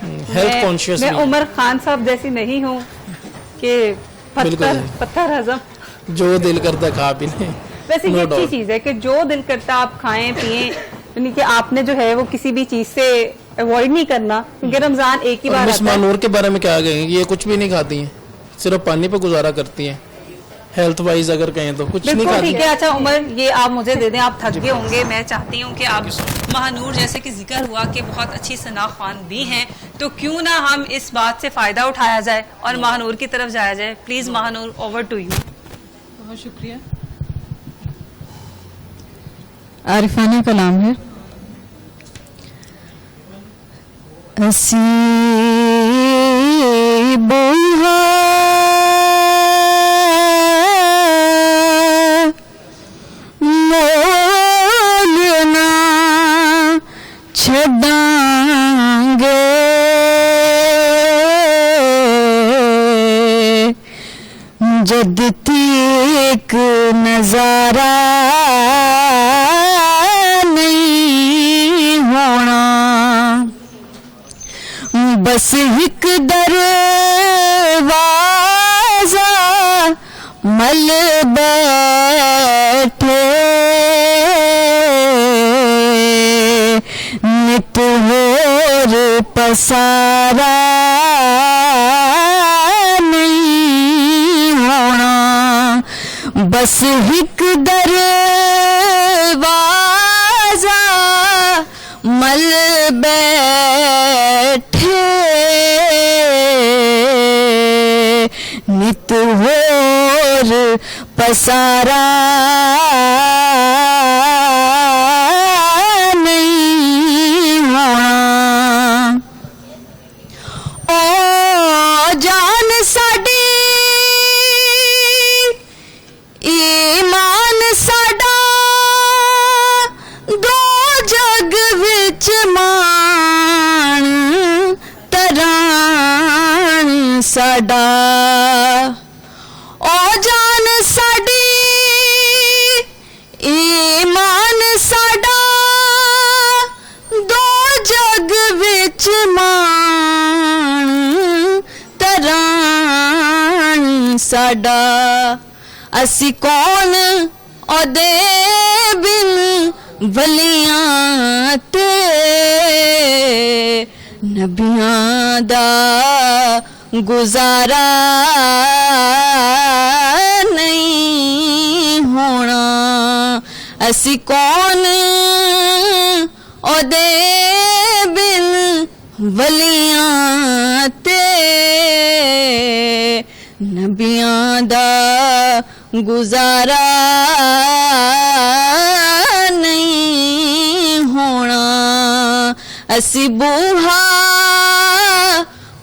میں عمر خان صاحب جیسی نہیں ہوں کہ پتھر ہضم جو دل کرتا کھا پی لیں. ویسے یہ اچھی چیز ہے کہ جو دل کرتا آپ کھائیں پیئیں, یعنی کہ آپ نے جو ہے وہ کسی بھی چیز سے اوائڈ نہیں کرنا, کیونکہ رمضان ایک ہی بار. مس مانور کے بارے میں کیا کہیں گے؟ یہ کچھ بھی نہیں کھاتی ہیں, صرف پانی پہ گزارا کرتی ہیں. ہیلتھ وائز اگر کہیں تو کچھ نہیں کھاتی. ٹھیک ہے, اچھا عمر یہ آپ مجھے دے دیں, آپ تھک گئے ہوں گے. میں چاہتی ہوں کہ آپ ماہنور, جیسے کہ ذکر ہوا کہ بہت اچھی ثنا خوان بھی ہیں, تو کیوں نہ ہم اس بات سے فائدہ اٹھایا جائے اور ماہنور کی طرف جایا جائے. Please Mahnoor, over to you. بہت شکریہ. عارفانہ کلام ہے. اسی بوہا مولنا چھڑاں گے, جد تیک نظارہ نہیں ہونا, بس ایک دروازہ مل بیٹھے, نت ہور پسارا نہیں ہونا, بس ایک دروازہ مل بیٹھے, نت ہور پسارا نہیں ہونا. او جان ساڈی, ایمان ساڈا, دو جگ وچ مان تران ساڈا. او جان ساڈی, ایمان ساڈا, دو جگ وچ مان تران ساڈا. اسی کون اودے بن ولیاں تے نبیاں دا گزارا نہیں ہونا. اسی کون اودے بن ولیاں تے نبیاں دا گزارا نہیں ہونا اسی بوہا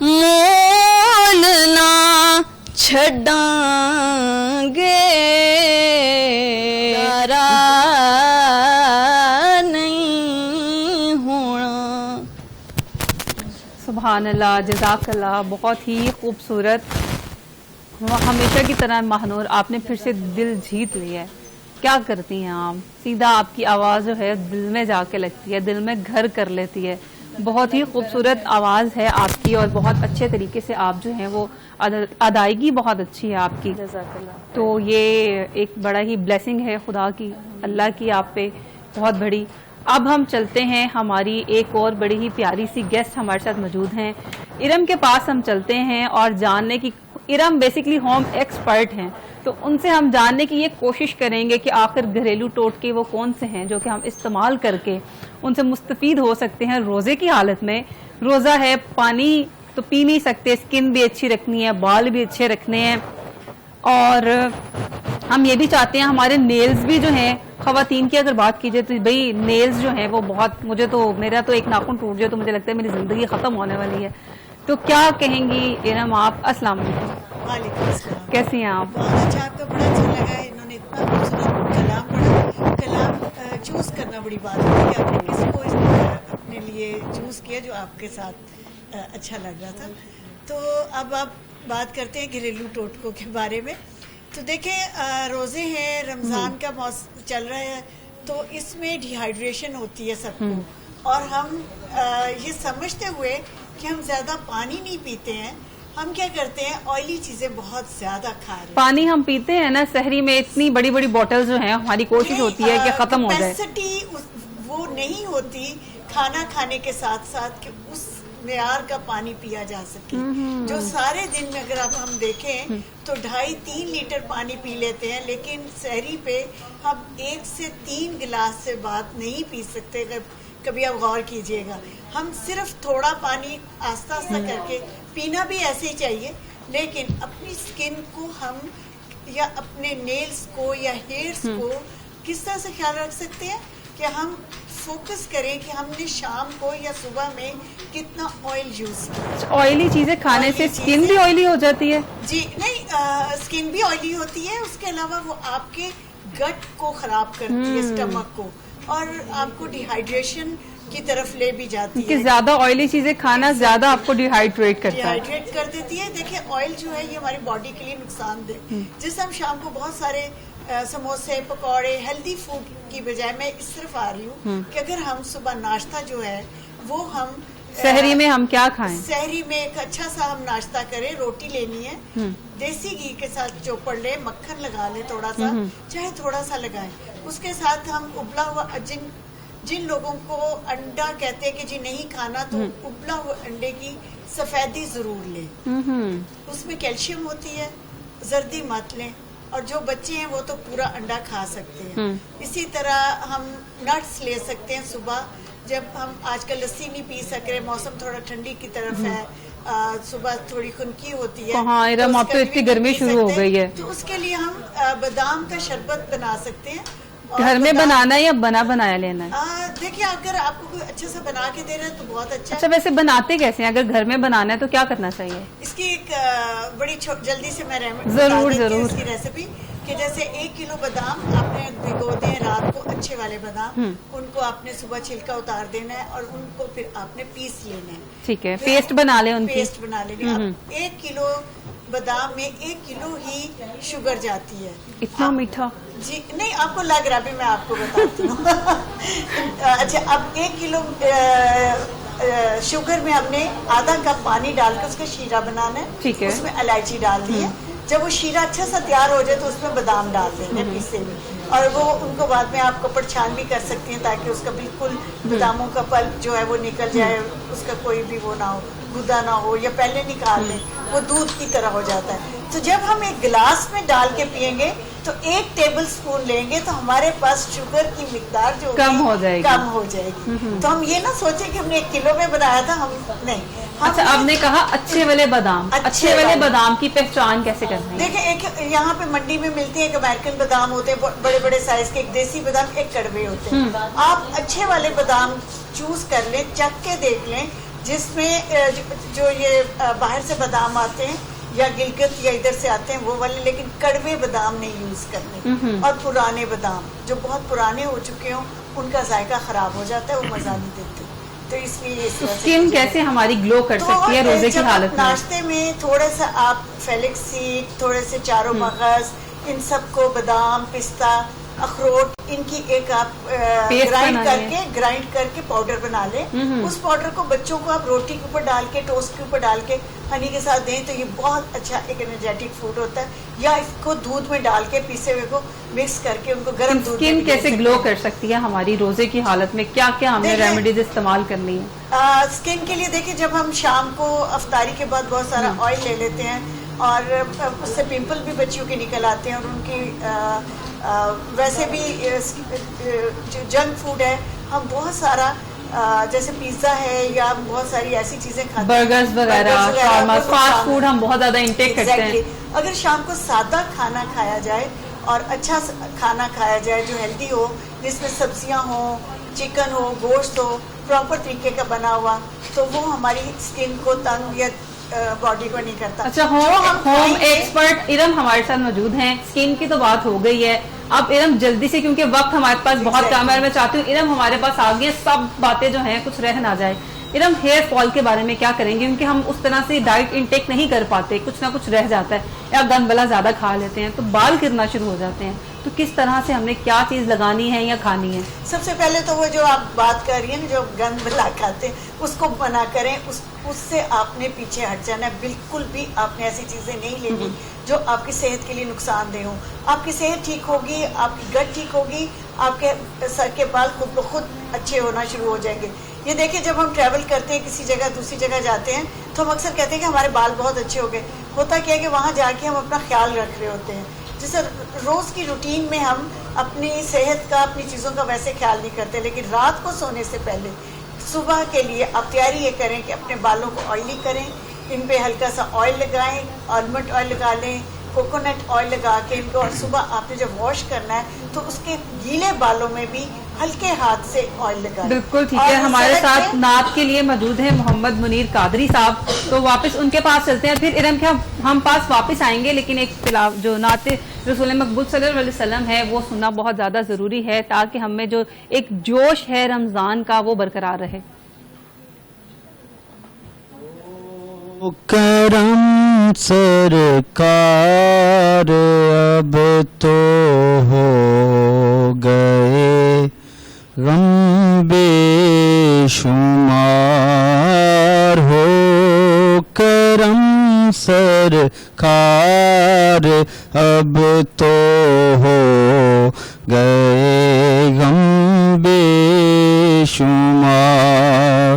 مول نہ چھڈاں گے گزارا نہیں ہونا. سبحان اللہ، جزاک اللہ، بہت ہی خوبصورت. ہمیشہ کی طرح ماہنور آپ نے پھر سے دل جیت لیا ہے. کیا کرتی ہیں آپ؟ سیدھا آپ کی آواز جو ہے دل میں جا کے لگتی ہے، دل میں گھر کر لیتی ہے. بہت ہی خوبصورت آواز ہے آپ کی اور بہت اچھے طریقے سے آپ جو ہیں وہ ادائیگی بہت اچھی ہے آپ کی. جزاک اللہ. تو یہ ایک بڑا ہی بلیسنگ ہے خدا کی، اللہ کی آپ پہ بہت بڑی. اب ہم چلتے ہیں، ہماری ایک اور بڑی ہی پیاری سی گیسٹ ہمارے ساتھ موجود ہیں. ارم کے پاس ہم چلتے ہیں اور جاننے کی، ارم بیسیکلی ہوم ایکسپرٹ ہیں، تو ان سے ہم جاننے کی یہ کوشش کریں گے کہ آخر گھریلو ٹوٹکے وہ کون سے ہیں جو کہ ہم استعمال کر کے ان سے مستفید ہو سکتے ہیں روزے کی حالت میں. روزہ ہے، پانی تو پی نہیں سکتے، اسکن بھی اچھی رکھنی ہے، بال بھی اچھے رکھنے ہیں، اور ہم یہ بھی چاہتے ہیں ہمارے نیلز بھی جو ہیں، خواتین کی اگر بات کیجئے تو بھئی نیلز جو ہیں وہ بہت، مجھے تو میرا تو ایک ناخن ٹوٹ جائے تو مجھے لگتا ہے میری زندگی ختم ہونے والی ہے. تو کیا کہیں گی ارم آپ؟ السلام علیکم. وعلیکم السلام. کیسی ہیں آپ؟ بہت اچھا، آپ کا بڑا اچھا لگا ہے، انہوں نے اتنا خوبصورت کلام پڑھا. کلام چوز کرنا بڑی بات ہے کہ آپ نے کس کو اپنے لیے چوز کیا جو آپ کے ساتھ اچھا لگ رہا تھا. تو اب آپ بات کرتے ہیں گھریلو ٹوٹکوں کے بارے میں. تو دیکھیں، روزے ہیں، رمضان کا موسم چل رہا ہے، تو اس میں ڈی ہائیڈریشن ہوتی ہے سب کو، اور ہم یہ سمجھتے ہوئے کہ ہم زیادہ پانی نہیں پیتے ہیں، ہم کیا کرتے ہیں، آئلی چیزیں بہت زیادہ کھا رہے ہیں. پانی ہم پیتے ہیں نا سحری میں، اتنی بڑی بڑی بوٹل جو ہیں، ہماری کوشش ہوتی ہے کہ ختم ہو جائے. کیپیسٹی وہ نہیں ہوتی کھانا کھانے کے ساتھ ساتھ کہ اس معیار کا پانی پیا جا سکے. جو سارے دن میں اگر آپ ہم دیکھیں تو 2.5-3 لیٹر پانی پی لیتے ہیں، لیکن سحری پہ ہم 1 سے 3 گلاس سے بات نہیں پی سکتے. کبھی آپ غور کیجئے گا، ہم صرف تھوڑا پانی آہستہ آہستہ کر کے پینا بھی ایسے ہی چاہیے، لیکن اپنی سکن کو ہم یا اپنے نیلز کو یا ہیئرز کو کس طرح سے خیال رکھ سکتے ہیں کہ ہم فوکس کریں کہ ہم نے شام کو یا صبح میں کتنا آئل یوز کیا. آئلی چیزیں کھانے سے سکن بھی آئلی ہو جاتی ہے؟ جی نہیں، سکن بھی آئلی ہوتی ہے، اس کے علاوہ وہ آپ کے گٹ کو خراب کرتی ہے، اسٹمک کو، اور آپ کو ڈی ہائیڈریشن کی طرف لے بھی جاتی ہے. کہ زیادہ آئلی چیزیں کھانا زیادہ آپ کو ڈی ہائیڈریٹ کرتا ہے. ڈی ہائیڈریٹ کر دیتی ہے. دیکھیں، آئل جو ہے یہ ہماری باڈی کے لیے نقصان دہ. جیسے ہم شام کو بہت سارے سموسے، پکوڑے، ہیلدی فوڈ کی بجائے میں اس طرف آ رہی ہوں کہ اگر ہم صبح ناشتہ جو ہے وہ ہم سحری میں ہم کیا کھائیں؟ سحری میں ایک اچھا سا ہم ناشتہ کریں. روٹی لینی ہے، دیسی گھی کے ساتھ چوپڑ لیں، مکھن لگا لیں تھوڑا سا، چاہے تھوڑا سا لگائیں. اس کے ساتھ ہم ابلا ہوا، جن لوگوں کو انڈا کہتے ہیں کہ جی نہیں کھانا، تو ابلا ہوا انڈے کی سفیدی ضرور لیں. اس میں کیلشیم ہوتی ہے. زردی مت لیں. اور جو بچے ہیں وہ تو پورا انڈا کھا سکتے ہیں. اسی طرح ہم نٹس لے سکتے ہیں صبح، جب ہم آج کل لسی نہیں پی سک رہے، موسم تھوڑا ٹھنڈی کی طرف ہے، صبح تھوڑی خنکی ہوتی ہے. ہاں ارم، اب تو اتنی گرمی شروع ہو گئی ہے، تو اس کے لیے ہم بادام کا شربت بنا سکتے ہیں. گھر میں بنانا ہے یا بنا بنایا لینا ہے؟ دیکھیے، اگر آپ کو کوئی اچھا سا بنا کے دے رہا ہے تو بہت اچھا. اچھا، ویسے بناتے کیسے ہیں؟ اگر گھر میں بنانا ہے تو کیا کرنا چاہیے؟ اس کی ایک بڑی جلدی سے میں ضرور اس کی ریسیپی، کہ جیسے 1 کلو بادام آپ نے بھگو دیں رات کو، اچھے والے بادام، ان کو آپ نے صبح چھلکا اتار دینا ہے اور ان کو پھر آپ نے پیس لینا ہے. ٹھیک ہے، پیسٹ بنا لیں ان کی. پیسٹ بنا لیں. 1 کلو بادام میں 1 کلو ہی شوگر جاتی ہے. اتنا میٹھا؟ جی نہیں، آپ کو لگ رہا بھی، میں آپ کو بتاتی ہوں. اچھا، اب 1 کلو شوگر میں ہم نے آدھا کپ پانی ڈال کے اس کا شیرہ بنانا ہے. ٹھیک ہے. اس میں الائچی ڈال دی ہے. جب وہ شیرہ اچھا سا تیار ہو جائے تو اس میں بادام ڈال دیں گے پیسے ہوئے، اور وہ ان کو بعد میں آپ کپڑ چھان بھی کر سکتی ہیں تاکہ اس کا بالکل باداموں کا پلپ جو ہے وہ نکل جائے، اس کا کوئی بھی وہ نہ ہو. گدا نہ ہو یا پہلے نکال لیں وہ دودھ کی طرح ہو جاتا ہے. تو جب ہم ایک گلاس میں ڈال کے پیئیں گے تو 1 ٹیبل سپون لیں گے تو ہمارے پاس شوگر کی مقدار جو کم ہو جائے گی. تو ہم یہ نہ سوچیں کہ ہم نے 1 کلو میں بنایا تھا, ہم نہیں. اچھا, آپ نے کہا اچھے والے بادام, اچھے والے بادام کی پہچان کیسے کرنی ہے؟ دیکھیں, ایک یہاں پہ منڈی میں ملتی ہے, ایک امریکن بادام ہوتے ہیں بڑے بڑے سائز کے, ایک دیسی بادام, ایک کڑوے ہوتے ہیں. آپ اچھے والے بادام چوز کر لیں, چکھ کے دیکھ لیں جس میں جو یہ باہر سے بادام آتے ہیں یا گلگت یا ادھر سے آتے ہیں وہ والے, لیکن کڑوے بادام نہیں یوز کرنے. اور پرانے بادام جو بہت پرانے ہو چکے ہوں ان کا ذائقہ خراب ہو جاتا ہے, وہ مزہ نہیں دیتے. تو اس لیے اسکن کیسے ہماری گلو کر سکتی ہے روزے کی حالت میں؟ ناشتے میں تھوڑا سا آپ فیلک سیڈ, تھوڑے سے چاروں مغز, ان سب کو بادام, پستہ, اخروٹ, ان کی ایک آپ گرائنڈ کر کے پاؤڈر بنا لیں. اس پاؤڈر کو بچوں کو آپ روٹی کے اوپر ڈال کے, ٹوسٹ کے اوپر ڈال کے ہنی کے ساتھ دیں تو یہ بہت اچھا ایک انرجیٹک فوڈ ہوتا ہے. یا اس کو دودھ میں ڈال کے پیسے ہوئے کو مکس کر کے ان کو گرم دودھ. اسکن کیسے گلو کر سکتی ہے ہماری روزے کی حالت میں؟ کیا کیا ہمیں ریمیڈیز استعمال کرنی ہے اسکن کے لیے؟ دیکھیں, جب ہم شام کو افطاری کے بعد بہت سارا آئل لے لیتے ہیں اور اس سے پمپل بھی بچیوں کے نکل آتے ہیں, اور ان کی ویسے بھی جنک فوڈ ہے, ہم بہت سارا جیسے پیزا ہے یا بہت ساری ایسی چیزیں کھاتے ہیں, برگرز وغیرہ, فاسٹ فوڈ ہم بہت زیادہ انٹیک کرتے ہیں. اگر شام کو سادہ کھانا کھایا جائے اور اچھا کھانا کھایا جائے جو ہیلدی ہو, جس میں سبزیاں ہوں, چکن ہو, گوشت ہو, پراپر طریقے کا بنا ہوا, تو وہ ہماری اسکن کو تنگ یا باڈی کو نہیں کرتا. اچھا, ہوم ایکسپرٹ ارم ہمارے ساتھ موجود ہیں. اسکن کی تو بات ہو گئی ہے, اب ارم جلدی سے, کیونکہ وقت ہمارے پاس بہت کم ہے, میں چاہتی ہوں ارم ہمارے پاس آ گئی, سب باتیں جو ہیں کچھ رہ نہ جائے. ارم, ہیئر فال کے بارے میں کیا کریں گے؟ کیونکہ ہم اس طرح سے ڈائٹ انٹیک نہیں کر پاتے, کچھ نہ کچھ رہ جاتا ہے, یا گند بلا زیادہ کھا لیتے ہیں تو بال گرنا شروع ہو جاتے ہیں. تو کس طرح سے ہم نے کیا چیز لگانی ہے یا کھانی ہے؟ سب سے پہلے تو وہ جو آپ بات کر رہی ہیں جو گند بلا کھاتے ہیں اس کو منع کریں, اس سے آپ نے پیچھے ہٹ جانا ہے. بالکل بھی آپ نے ایسی چیزیں نہیں لینی جو آپ کی صحت کے لیے نقصان دہ ہوں. آپ کی صحت ٹھیک ہوگی, آپ کی گٹ ٹھیک ہوگی, آپ کے سر کے بال خود بخود اچھے ہونا شروع ہو جائیں گے. یہ دیکھیں, جب ہم ٹریول کرتے ہیں, کسی جگہ دوسری جگہ جاتے ہیں, تو ہم اکثر کہتے ہیں کہ ہمارے بال بہت اچھے ہو گئے. ہوتا کیا ہے کہ وہاں جا کے ہم اپنا خیال رکھ رہے ہوتے ہیں, جیسے روز کی روٹین میں ہم اپنی صحت کا, اپنی چیزوں کا ویسے خیال نہیں کرتے, لیکن رات کو سونے سے پہلے صبح کے لیے آپ تیاری یہ کریں کہ اپنے بالوں کو آئلی کریں, ان پہ ہلکا سا آئل لگائیں, آلمنڈ آئل لگا لیں, کوکونٹ آئل لگا کے ان کو, اور صبح آپ نے جب واش کرنا ہے تو اس کے گیلے بالوں میں بھی ہلکے ہاتھ سے آئل لگا. بالکل ٹھیک ہے. ہمارے ساتھ نعت کے لیے موجود ہیں محمد منیر قادری صاحب, تو واپس ان کے پاس چلتے ہیں. پھر ارم کیا ہم پاس واپس آئیں گے, لیکن ایک جو نعت رسول مقبول صلی اللہ علیہ وسلم ہے وہ سننا بہت زیادہ ضروری ہے, تاکہ ہم میں جو ایک جوش ہے رمضان کا وہ برقرار رہے. کرم سرکار اب تو ہو گئے غم بے شمار, ہو کرم سرکار اب تو ہو گئے غم بے شمار,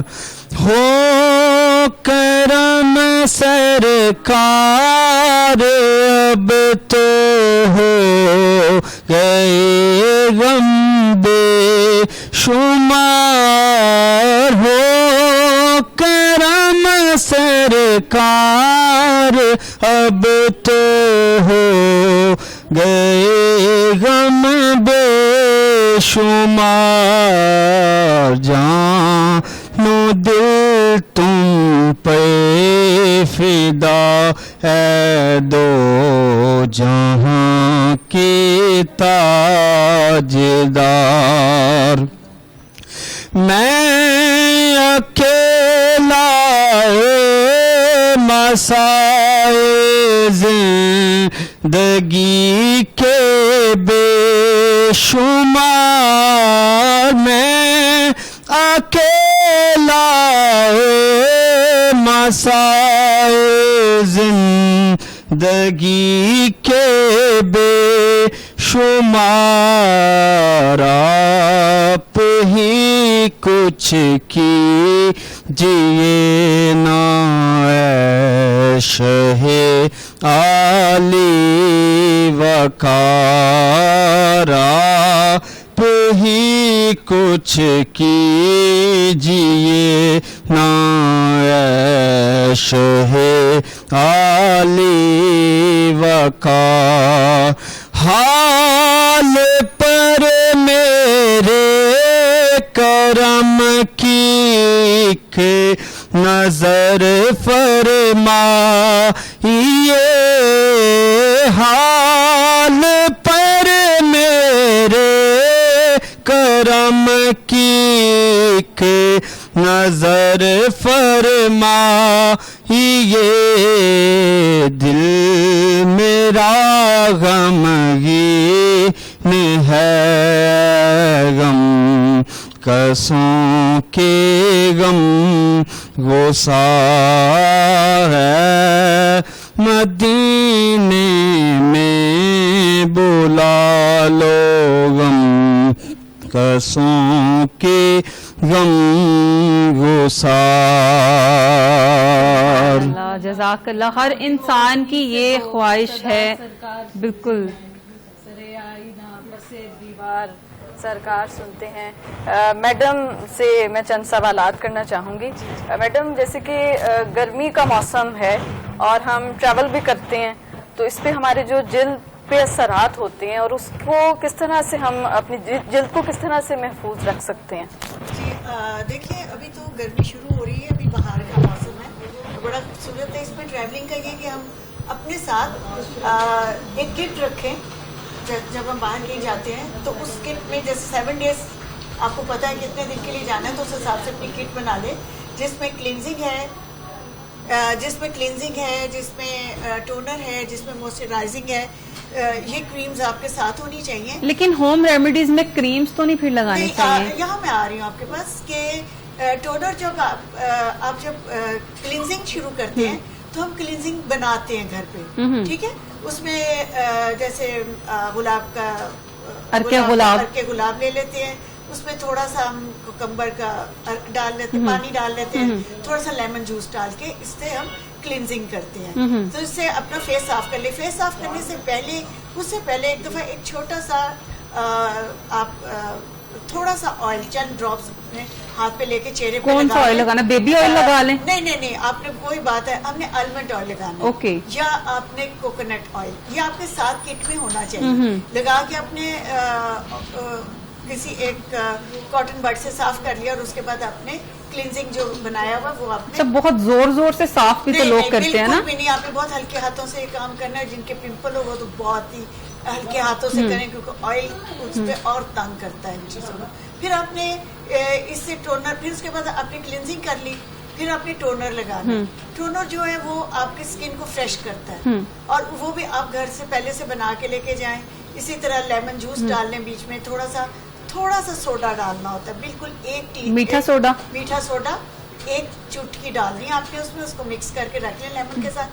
ہو کرم سرکار اب تو ہو گئے غم بے شمار, ہو کرم سرکار اب تو ہو گئے غم بے شمار, جانو دل تم پہ فدا ہے دو جہاں کے تاجدار, میں اکیلا مسائل زندگی کے بے شمار, میں اکیلا مسائل زندگی کے بے شمار, آپ ہی کچھ کیجیے نا شہے عالی وقارا پہ ہی کچھ کیجیے نا اے شہے عالی وقار حال پر میرے کرم کی نظر فرمائیے حال پر میرے کرم کی نظر فرمائیے دل میرا غمگین ہے غم کسوں کے غم گسار ہے مدینے میں بلا لو غم کسوں کے غم گسار. اللہ جزاک اللہ. ہر انسان کی یہ خواہش ہے. بالکل سرکار سنتے ہیں. میڈم سے میں چند سوالات کرنا چاہوں گی. میڈم جیسے کہ گرمی کا موسم ہے اور ہم ٹریول بھی کرتے ہیں تو اس پہ ہمارے جو جلد پہ اثرات ہوتے ہیں اور اس کو کس طرح سے ہم اپنی جلد کو کس طرح سے محفوظ رکھ سکتے ہیں؟ جی دیکھیے ابھی تو گرمی شروع ہو رہی ہے, ابھی بہار کا موسم ہے, بڑا خوبصورت ہے اس میں ٹریولنگ کا یہ کہ ہم اپنے ساتھ ایک کٹ رکھیں. جب ہم باہر کہیں جاتے ہیں تو اس کٹ میں جیسے 7 days آپ کو پتا ہے کتنے دن کے لیے جانا ہے تو اس حساب سے اپنی کٹ بنا لیں جس میں کلینزنگ ہے, جس میں ٹونر ہے, جس میں موئسچرائزنگ ہے. یہ کریمز آپ کے ساتھ ہونی چاہیے. لیکن ہوم ریمیڈیز میں کریمز تو نہیں پھر لگانی چاہیے. یہاں میں آ رہی ہوں آپ کے پاس کہ ٹونر جب آپ جب کلینزنگ شروع کرتے ہیں تو ہم کلینزنگ بناتے ہیں گھر پہ, ٹھیک ہے. اس میں جیسے گلاب کا گلاب لے لیتے ہیں, اس میں تھوڑا سا ہم کوکمبر کا ڈال لیتے ہیں, پانی ڈال لیتے ہیں, تھوڑا سا لیمن جوس ڈال کے اس سے ہم کلینزنگ کرتے ہیں. تو اس سے اپنا فیس صاف کر لیں. فیس صاف کرنے سے پہلے اس سے پہلے ایک دفعہ ایک چھوٹا سا آپ تھوڑا سا آئل چند ڈراپس اپنے ہاتھ پہ لے کے چہرے پہ کون سا آئل لگانا؟ بیبی آئل لگا لیں؟ نہیں آپ نے کوئی بات ہے, ہم نے آلمنڈ آئل لگانا اوکے, یا آپ نے کوکونٹ آئل, یہ آپ کے ساتھ کٹ میں ہونا چاہیے. لگا کے اپنے کسی ایک کاٹن بڈ سے صاف کر لیا اور اس کے بعد آپ نے کلینزنگ جو بنایا ہوا وہ آپ نے بہت زور سے صاف بھی تو لوگ کرتے ہیں نا. بالکل بھی نہیں, آپ نے بہت ہلکے ہاتھوں سے یہ کام کرنا ہے. جن کے پمپل ہو وہ تو بہت ہی ہلکے ہاتھوں سے کریں کیونکہ آئل اس پہ اور تنگ کرتا ہے ان چیزوں کو. پھر آپ نے اس سے ٹونر, پھر اس کے بعد آپ نے کلینزنگ کر لی, پھر آپ نے ٹونر لگانا. ٹونر جو ہے وہ آپ کی اسکن کو فریش کرتا ہے اور وہ بھی آپ گھر سے پہلے سے بنا کے لے کے جائیں. اسی طرح لیمن جوس ڈال لیں, بیچ میں تھوڑا سا سوڈا ڈالنا ہوتا ہے, بالکل ایک میٹھا سوڈا 1 چٹکی ڈالنی ہے آپ نے اس میں, اس کو مکس کر کے رکھ لیں لیمن کے ساتھ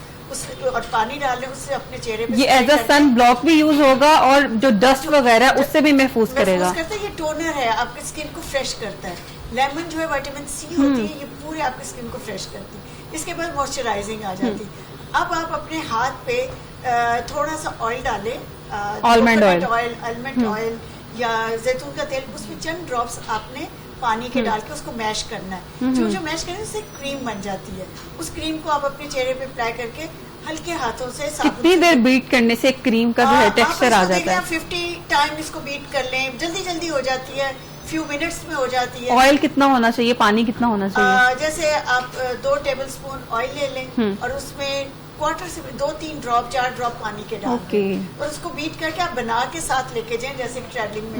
اور پانی ڈال لیں, اس سے اپنے چہرے پہ. یہ ایز اے سن بلاک بھی یوز ہوگا اور جو ڈسٹ وغیرہ اس سے بھی محفوظ کرے گا. یہ ٹونر ہے, آپ کی اسکن کو فریش کرتا ہے. لیمن جو ہے وٹامن سی ہوتی ہے, یہ پورے آپ کی اسکن کو فریش کرتی ہے. اس کے بعد موئسچرائزنگ آ جاتی ہے. اب آپ اپنے ہاتھ پہ تھوڑا سا آئل ڈالیں, آلمنڈ آئل یا زیتون کا تیل, اس میں چند ڈراپس آپ نے پانی کے ڈال کے اس کو میش کرنا ہے. جو میش کریں اس سے کریم بن جاتی ہے. اس کریم کو آپ اپنے چہرے پہ اپلائی کر کے ہلکے ہاتھوں سے کتنی دیر بیٹ کرنے سے کریم کا جو ہے ٹیکسچر آ جاتا ہے؟ 50 ٹائم اس کو بیٹ کر لیں, جلدی ہو جاتی ہے, فیو منٹس میں ہو جاتی ہے. آئل کتنا ہونا چاہیے, پانی کتنا ہونا چاہیے؟ جیسے آپ 2 ٹیبل اسپون آئل لے لیں اور اس میں 2-3 ڈراپ 4 ڈراپ پانی کے ڈال دیں اور اس کو بیٹ کر کے آپ بنا کے ساتھ لے کے جائیں جیسے ٹریولنگ میں.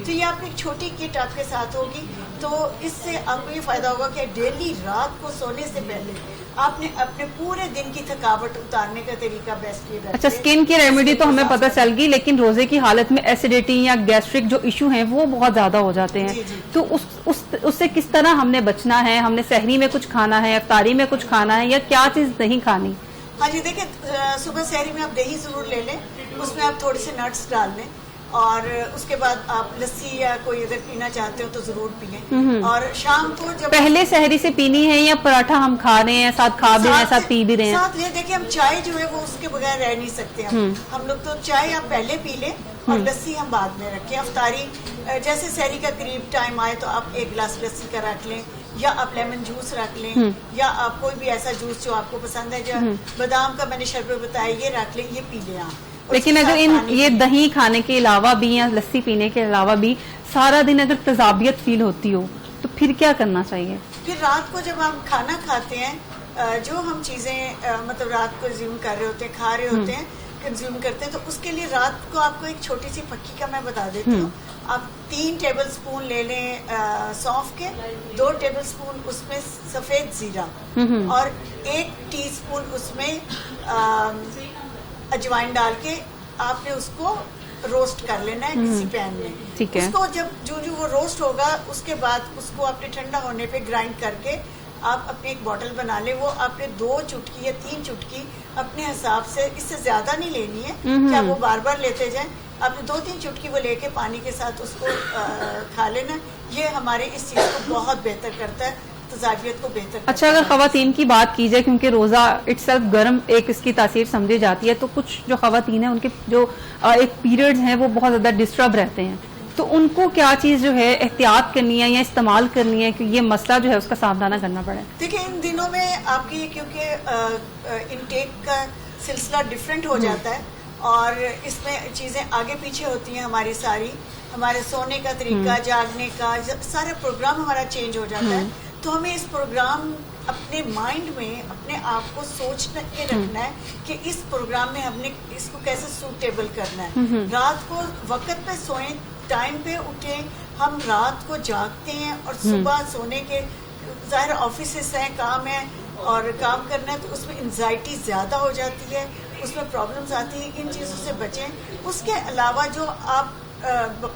تو یہ آپ ایک چھوٹی کٹ آپ کے ساتھ ہوگی تو اس سے آپ کو یہ فائدہ ہوگا کہ ڈیلی رات کو سونے سے پہلے آپ نے اپنے پورے دن کی تھکاوٹ اتارنے کا طریقہ بیسٹ یہ رکھیں. اچھا, اسکن کی ریمیڈی تو ہمیں پتہ چل گئی, لیکن روزے کی حالت میں ایسیڈیٹی یا گیسٹرک جو ایشو ہیں وہ بہت زیادہ ہو جاتے ہیں. تو اس سے کس طرح ہم نے بچنا ہے؟ ہم نے سحری میں کچھ کھانا ہے, افطاری میں کچھ کھانا ہے, یا کیا چیز نہیں کھانی؟ ہاں جی دیکھیں, صبح سحری میں آپ دہی ضرور لے لیں, اس میں آپ تھوڑے سے نٹس ڈال لیں اور اس کے بعد آپ لسی یا کوئی اگر پینا چاہتے ہو تو ضرور پئیں. اور شام کو جب پہلے سحری سے پینی ہے یا پراٹھا ہم کھا رہے ہیں ساتھ کھا بھی رہے ہیں ساتھ پی بھی رہے ہیں؟ ساتھ لے. دیکھیں ہم چائے جو ہے وہ اس کے بغیر رہ نہیں سکتے. ہم لوگ تو چائے آپ پہلے پی لیں اور لسی ہم بعد میں رکھیں. افطاری جیسے سحری کا قریب ٹائم آئے تو آپ ایک گلاس لسی کا رکھ لیں, یا آپ لیمن جوس رکھ لیں, یا آپ کوئی بھی ایسا جوس جو آپ کو پسند ہے, جو بادام کا میں نے شربت بتایا یہ رکھ لیں, یہ پی لیں آپ. لیکن اگر یہ دہی کھانے کے علاوہ بھی یا لسی پینے کے علاوہ بھی سارا دن اگر تذابیت فیل ہوتی ہو تو پھر کیا کرنا چاہیے؟ پھر رات کو جب ہم کھانا کھاتے ہیں, جو ہم چیزیں مطلب رات کو کنزیوم کر رہے ہوتے ہیں, کھا رہے ہوتے ہیں, کنزیوم کرتے ہیں, تو اس کے لیے رات کو آپ کو ایک چھوٹی سی پکی کا میں بتا دیتی ہوں. آپ 3 ٹیبل سپون لے لیں سونف کے, 2 ٹیبل سپون اس میں سفید زیرہ, اور 1 ٹی سپون اس میں اجوائن ڈال کے آپ نے اس کو روسٹ کر لینا ہے کسی پین میں. اس کو جب جو وہ روسٹ ہوگا اس کے بعد اس کو آپ نے ٹھنڈا ہونے پہ گرائنڈ کر کے آپ اپنے ایک بوٹل بنا لیں. وہ آپ نے 2 چٹکی یا 3 چٹکی اپنے حساب سے, اس سے زیادہ نہیں لینی ہے کہ آپ وہ بار بار لیتے جائیں. آپ نے 2-3 چٹکی وہ لے کے پانی کے ساتھ اس کو کھا لینا. یہ ہمارے اس چیز کو بہت بہتر کرتا ہے, تذابیت کو بہتر کرتا ہے. اچھا, اگر خواتین کی بات کی جائے, کیونکہ روزہ اٹ سیلف گرم ایک اس کی تاثیر سمجھی جاتی ہے, تو کچھ جو خواتین ہیں ان کے جو ایک پیریڈز ہیں وہ بہت زیادہ ڈسٹرب رہتے ہیں, تو ان کو کیا چیز جو ہے احتیاط کرنی ہے یا استعمال کرنی ہے کہ یہ مسئلہ جو ہے اس کا سامنا نہ کرنا پڑے؟ دیکھیں ان دنوں میں آپ کی کیونکہ انٹیک کا سلسلہ ڈفرینٹ ہو جاتا ہے, اور اس میں چیزیں آگے پیچھے ہوتی ہیں ہماری ساری, ہمارے سونے کا طریقہ, جاگنے کا سارا پروگرام ہمارا چینج ہو جاتا ہے. تو ہمیں اس پروگرام اپنے مائنڈ میں اپنے آپ کو سوچ کے رکھنا ہے کہ اس پروگرام میں ہم نے اس کو کیسے سوٹیبل کرنا ہے. رات کو وقت پہ سوئیں, ٹائم پہ اٹھیں. ہم رات کو جاگتے ہیں اور صبح سونے کے ظاہر آفیسز ہیں, کام ہے اور کام کرنا ہے, تو اس میں انزائٹی زیادہ ہو جاتی ہے, اس میں پرابلمز آتی ہیں. ان چیزوں سے بچیں. اس کے علاوہ جو آپ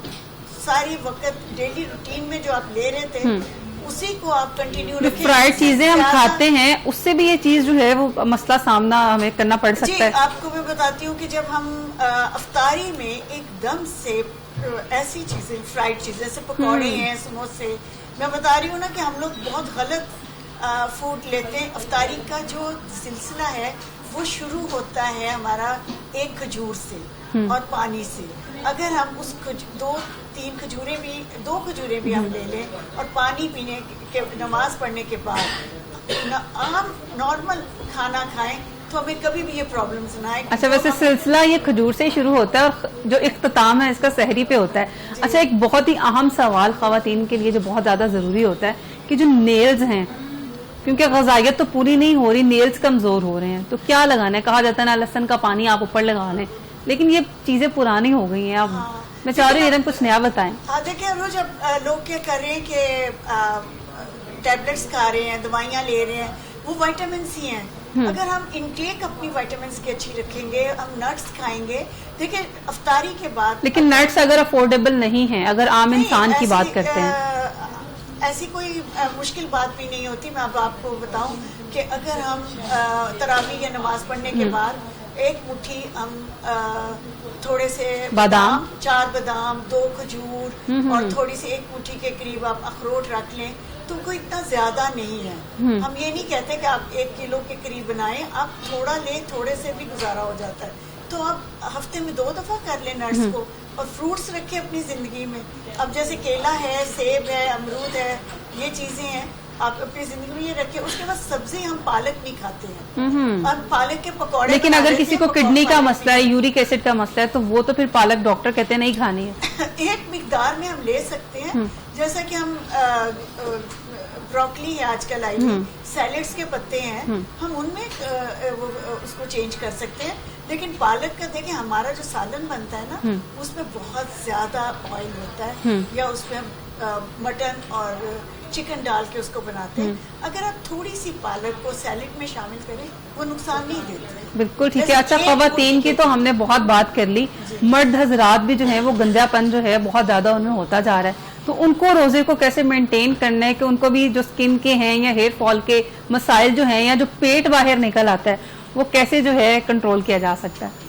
ساری وقت ڈیلی روٹین میں جو آپ لے رہے تھے اسی کو آپ کنٹینیو رکھیں. فرائیڈ چیزیں ہم کھاتے ہیں, اس سے بھی یہ چیز جو ہے وہ مسئلہ سامنا ہمیں کرنا پڑ سکتا ہے. آپ کو میں بتاتی ہوں کہ جب ہم افطاری میں ایک دم سے ایسی چیزیں, فرائیڈ چیزیں جیسے پکوڑے ہیں, سموسے, میں بتا رہی ہوں نا کہ ہم لوگ بہت غلط فوڈ لیتے ہیں. افطاری کا جو سلسلہ ہے وہ شروع ہوتا ہے ہمارا ایک کھجور سے اور پانی سے. اگر ہم اس 2-3 کھجوریں بھی 2 کھجوریں بھی ہم لے لیں اور پانی پینے کے, نماز پڑھنے کے بعد عام نارمل کھانا کھائیں تو ہمیں کبھی بھی یہ پرابلمز نہ آئے. اچھا, ویسے سلسلہ یہ کھجور سے ہی شروع ہوتا ہے اور جو اختتام ہے اس کا سحری پہ ہوتا ہے. اچھا, ایک بہت ہی اہم سوال خواتین کے لیے جو بہت زیادہ ضروری ہوتا ہے کہ جو نیلز ہیں, کیونکہ غذائیت تو پوری نہیں ہو رہی, نیلز کمزور ہو رہے ہیں, تو کیا لگانا ہے؟ کہا جاتا ہے نا لہسن کا پانی آپ اوپر لگا لیں, لیکن یہ چیزیں پرانی ہو گئی ہیں. اب میں چاہ رہی ہوں کچھ نیا بتائیں. دیکھیں روز جب لوگ کیا کر رہے ہیں کہ ٹیبلٹس کھا رہے ہیں, دوائیاں لے رہے ہیں, وہ وائٹامنس ہی ہیں. اگر ہم انٹیک اپنی وائٹامنس کی اچھی رکھیں گے, ہم نٹس کھائیں گے. دیکھیں افطاری کے بعد, لیکن نٹس اگر افورڈیبل نہیں ہیں, اگر عام انسان کی بات کرتے ہیں, ایسی کوئی مشکل بات بھی نہیں ہوتی. میں اب آپ کو بتاؤں کہ اگر ہم تراویح یا نماز پڑھنے کے بعد 1 مٹھی ہم تھوڑے سے بادام, 4 بادام, 2 کھجور اور تھوڑی سی 1 مٹھی کے قریب آپ اخروٹ رکھ لیں تو کوئی اتنا زیادہ نہیں ہے. ہم یہ نہیں کہتے کہ آپ 1 کلو کے قریب بنائیں, آپ تھوڑا لیں, تھوڑے سے بھی گزارا ہو جاتا ہے. تو آپ ہفتے میں 2 دفعہ کر لیں نٹس کو, اور فروٹس رکھیں اپنی زندگی میں. اب جیسے کیلا ہے, سیب ہے, امرود ہے, یہ چیزیں ہیں آپ اپنی زندگی میں یہ رکھیں. اس کے بعد سبزی ہم پالک نہیں کھاتے ہیں, اور پالک کے پکوڑے. لیکن اگر کسی کو کڈنی کا مسئلہ ہے, یورک ایسڈ کا مسئلہ ہے, تو وہ تو پھر پالک ڈاکٹر کہتے ہیں نہیں کھانی ہے. ایک مقدار میں ہم لے سکتے ہیں, جیسا کہ ہم بروکلی ہے آج کل آئی, سیلڈس کے پتے ہیں, ہم ان میں اس کو چینج کر سکتے ہیں. لیکن پالک کا دیکھیں ہمارا جو سالن بنتا ہے نا اس میں بہت زیادہ آئل ہوتا ہے, یا اس میں ہم مٹن اور چکن ڈال کے اس کو بناتے ہیں. اگر آپ تھوڑی سی پالک کو سیلڈ میں شامل کریں وہ نقصان نہیں دیتے. بالکل ٹھیک ہے. اچھا, خواتین کی تو ہم نے بہت بات کر لی, مرد حضرات بھی جو ہے وہ گنجا پن جو ہے بہت زیادہ ان میں ہوتا جا رہا ہے, تو ان کو روزے کو کیسے مینٹین کرنا ہے کہ ان کو بھی جو سکن کے ہیں یا ہیئر فال کے مسائل جو ہیں یا جو پیٹ باہر نکل آتا ہے وہ کیسے جو ہے کنٹرول کیا جا سکتا ہے؟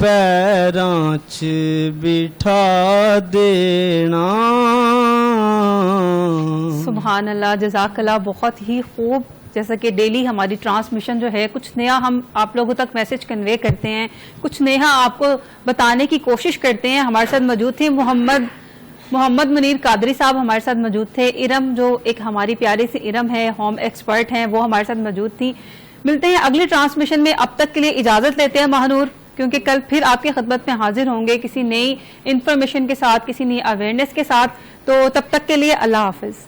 پیراں چ بٹھا دینا. سبحان اللہ، جزاک اللہ، بہت ہی خوب. جیسا کہ ڈیلی ہماری ٹرانسمیشن جو ہے کچھ نیا ہم آپ لوگوں تک میسج کنوے کرتے ہیں، کچھ نیا آپ کو بتانے کی کوشش کرتے ہیں. ہمارے ساتھ موجود تھے محمد منیر قادری صاحب، ہمارے ساتھ موجود تھے. ارم جو ایک ہماری پیاری سی ارم ہے، ہوم ایکسپرٹ ہیں، وہ ہمارے ساتھ موجود تھی. ملتے ہیں اگلی ٹرانسمیشن میں. اب تک کے لیے اجازت لیتے ہیں مہنور، کیونکہ کل پھر آپ کی خدمت میں حاضر ہوں گے کسی نئی انفارمیشن کے ساتھ، کسی نئی اویئرنیس کے ساتھ. تو تب تک کے لیے اللہ حافظ.